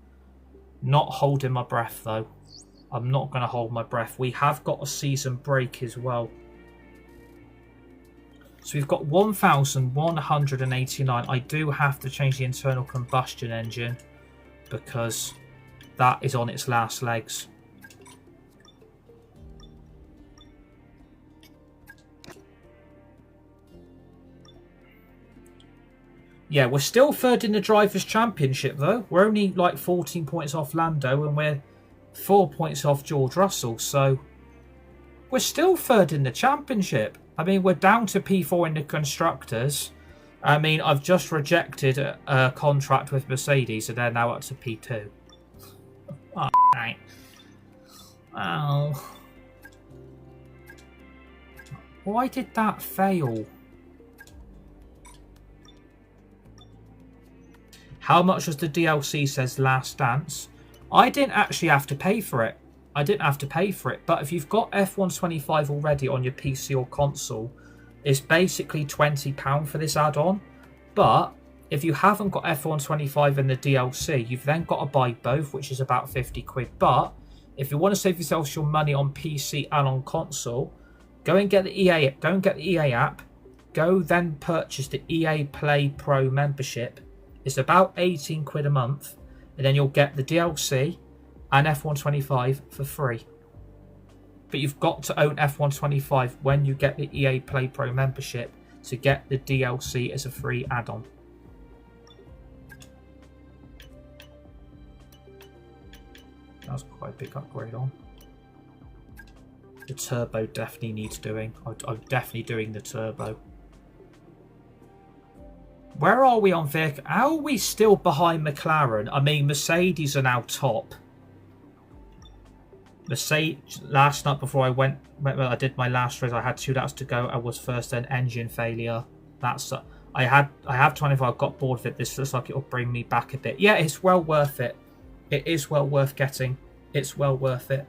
Not holding my breath though. I'm not going to hold my breath. We have got a season break as well. So we've got 1,189. I do have to change the internal combustion engine because that is on its last legs. Yeah, we're still third in the Drivers' Championship though. We're only like 14 points off Lando and we're 4 points off George Russell, so we're still third in the championship. I mean, we're down to P4 in the Constructors. I mean, I've just rejected a contract with Mercedes, so they're now up to P2. Oh, right. Oh. Why did that fail? How much was the DLC, says Last Dance? I didn't actually have to pay for it. But if you've got F125 already on your PC or console, it's basically £20 for this add-on. But if you haven't got F125 in the DLC, you've then got to buy both, which is about 50 quid. But if you want to save yourself your money on PC and on console, go and get the EA. Don't get the EA app. Go then purchase the EA Play Pro membership. It's about 18 quid a month. And then you'll get the DLC and F125 for free. But you've got to own F125 when you get the EA Play Pro membership to get the DLC as a free add-on. That was quite a big upgrade on. The turbo definitely needs doing. I'm definitely doing the turbo. Where are we on vehicle? How are we still behind McLaren? I mean, Mercedes are now top. Mercedes, last night before I I did my last race, I had 2 laps to go. I was first, then engine failure. That's I have 25. I got bored of it. This looks like it'll bring me back a bit. Yeah, it's well worth it. It is well worth getting. It's well worth it.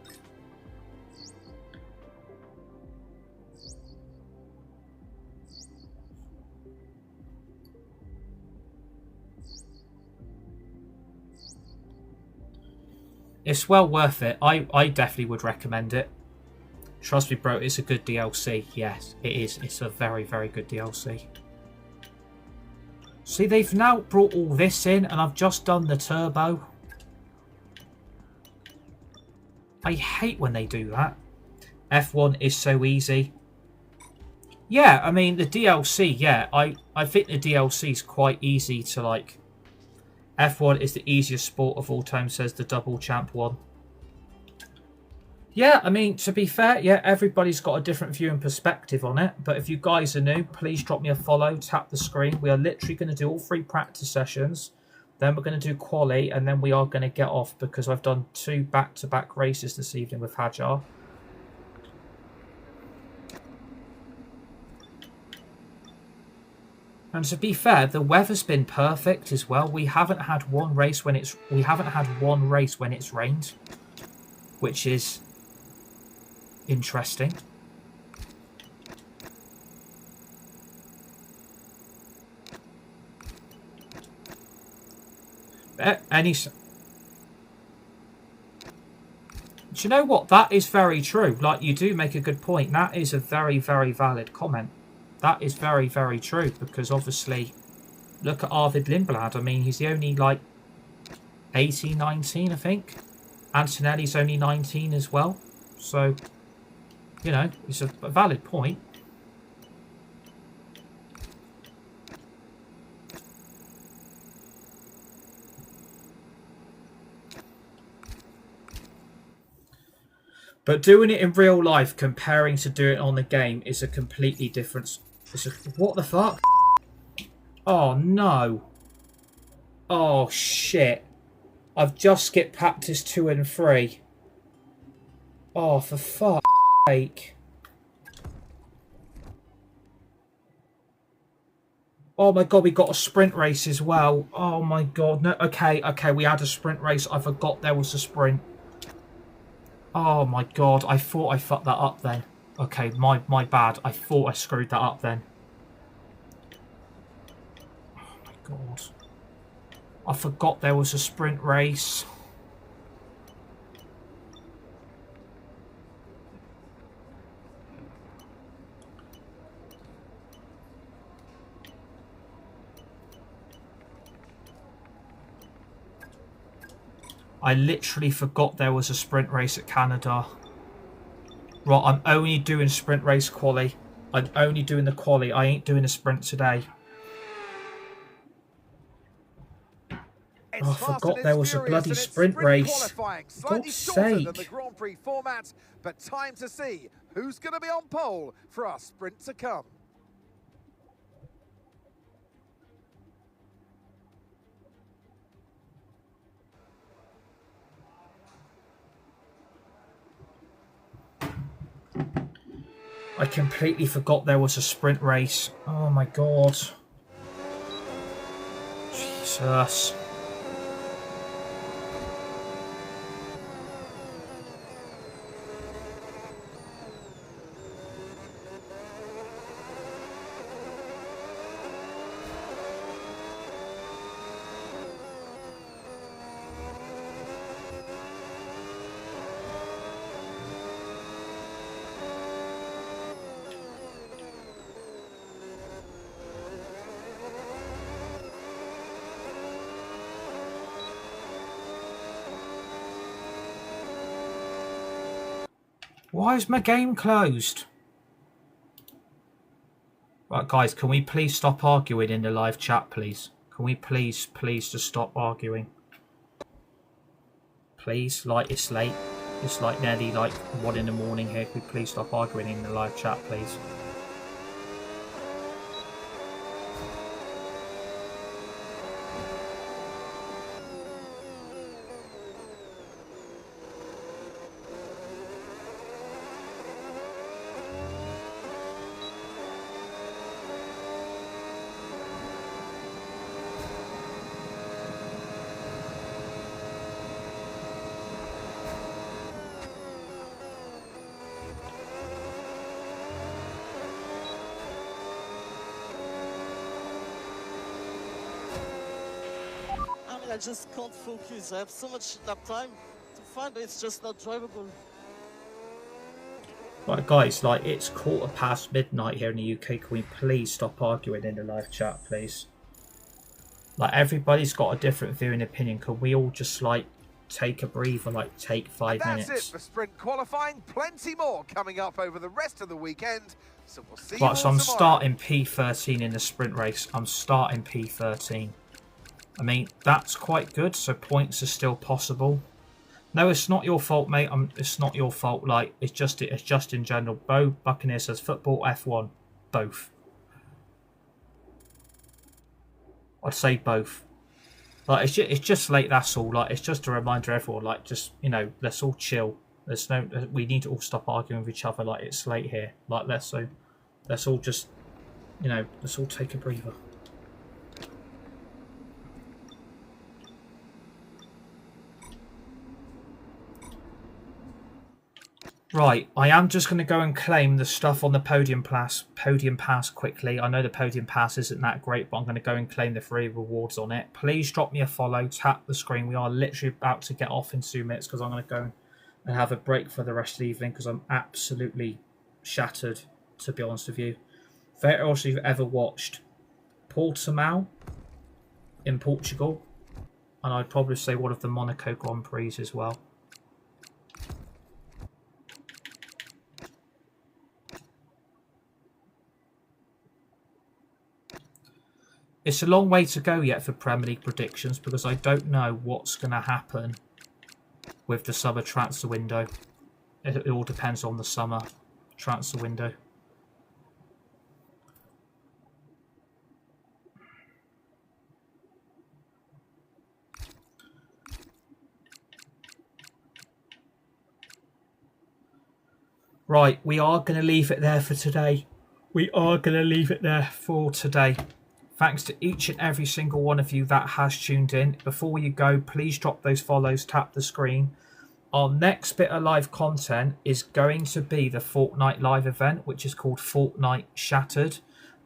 It's well worth it. I definitely would recommend it. Trust me, bro, it's a good DLC. Yes, it is. It's a very, very good DLC. See, they've now brought all this in, and I've just done the turbo. I hate when they do that. F1 is so easy. Yeah, I mean, the DLC, yeah, I think the DLC is quite easy to, like... F1 is the easiest sport of all time, says the double champ one. Yeah, I mean, to be fair, yeah, everybody's got a different view and perspective on it. But if you guys are new, please drop me a follow, tap the screen. We are literally going to do all 3 practice sessions. Then we're going to do quali, and then we are going to get off because I've done 2 back-to-back races this evening with Hadjar. And to be fair, the weather's been perfect as well. We haven't had one race when it's rained, which is interesting. Do you know what? That is very true. Like, you do make a good point. That is a very, very valid comment. That is very, very true. Because obviously, look at Arvid Lindblad. I mean, he's the only, like, 18, 19, I think. Antonelli's only 19 as well. So, you know, it's a valid point. But doing it in real life, comparing to doing it on the game, is a completely different... What the fuck? Oh, no. Oh, shit. I've just skipped practice 2 and 3. Oh, for fuck's sake. Oh, my God, we got a sprint race as well. Oh, my God. No, okay, we had a sprint race. I forgot there was a sprint. Oh my God, I thought I fucked that up then. Okay, my bad. I thought I screwed that up then. Oh my God. I forgot there was a sprint race. I literally forgot there was a sprint race at Canada. Right, I'm only doing sprint race quali. I'm only doing the quali. I ain't doing a sprint today. Oh, I forgot there was a bloody sprint race. For God's sake. Than the Grand Prix format, but time to see who's going to be on pole for our sprint to come. I completely forgot there was a sprint race. Oh my God. Jesus. Why is my game closed? Right, guys, can we please stop arguing in the live chat, please? Can we please just stop arguing? Please, like, it's late. It's like nearly like 1 in the morning here. Can we please stop arguing in the live chat, please? I just can't focus. I have so much lap time to find, but it's just not drivable. Right, guys, like, it's midnight here in the UK. Can we please stop arguing in the live chat, please? Like, everybody's got a different view and opinion. Can we all just, like, take a breather, like, take 5 minutes? That's it for sprint qualifying. Plenty more coming up over the rest of the weekend. So we'll see you Right, all so I'm tomorrow. starting P13 in the sprint race. I'm starting P13. I mean, that's quite good, so points are still possible. No, it's not your fault, mate. It's not your fault. Like, it's just in general. Bo Buccaneer says football, F1, both. I'd say both. Like it's just late. That's all. Like it's just a reminder to everyone. Like just let's all chill. We need to all stop arguing with each other. Like it's late here. Like let's all just let's all take a breather. Right, I am just going to go and claim the stuff on the podium pass quickly. I know the podium pass isn't that great, but I'm going to go and claim the free rewards on it. Please drop me a follow, tap the screen. We are literally about to get off in 2 minutes because I'm going to go and have a break for the rest of the evening because I'm absolutely shattered, to be honest with you. For else you've ever watched Portimao in Portugal, and I'd probably say one of the Monaco Grand Prix as well. It's a long way to go yet for Premier League predictions because I don't know what's going to happen with the summer transfer window. It all depends on the summer transfer window. Right, we are going to leave it there for today. Thanks to each and every single one of you that has tuned in. Before you go, please drop those follows, tap the screen. Our next bit of live content is going to be the Fortnite live event, which is called Fortnite Shattered.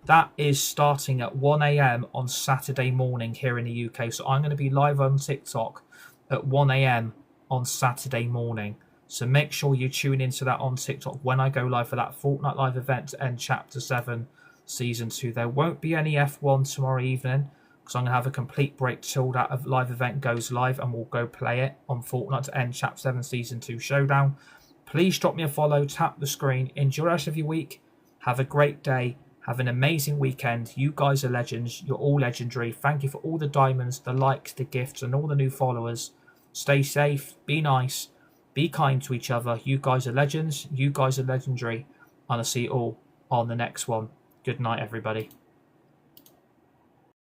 That is starting at 1 AM on Saturday morning here in the UK. So I'm going to be live on TikTok at 1 AM on Saturday morning. So make sure you tune into that on TikTok when I go live for that Fortnite live event to end Chapter 7 Season 2. There won't be any F1 tomorrow evening because I'm going to have a complete break till that live event goes live and we'll go play it on Fortnite to end Chapter 7 Season 2 Showdown. Please drop me a follow, tap the screen, enjoy the rest of your week, have a great day, have an amazing weekend. You guys are legends, you're all legendary. Thank you for all the diamonds, the likes, the gifts and all the new followers. Stay safe, be nice, be kind to each other. You guys are legends, you guys are legendary, and I'll see you all on the next one. Good night, everybody.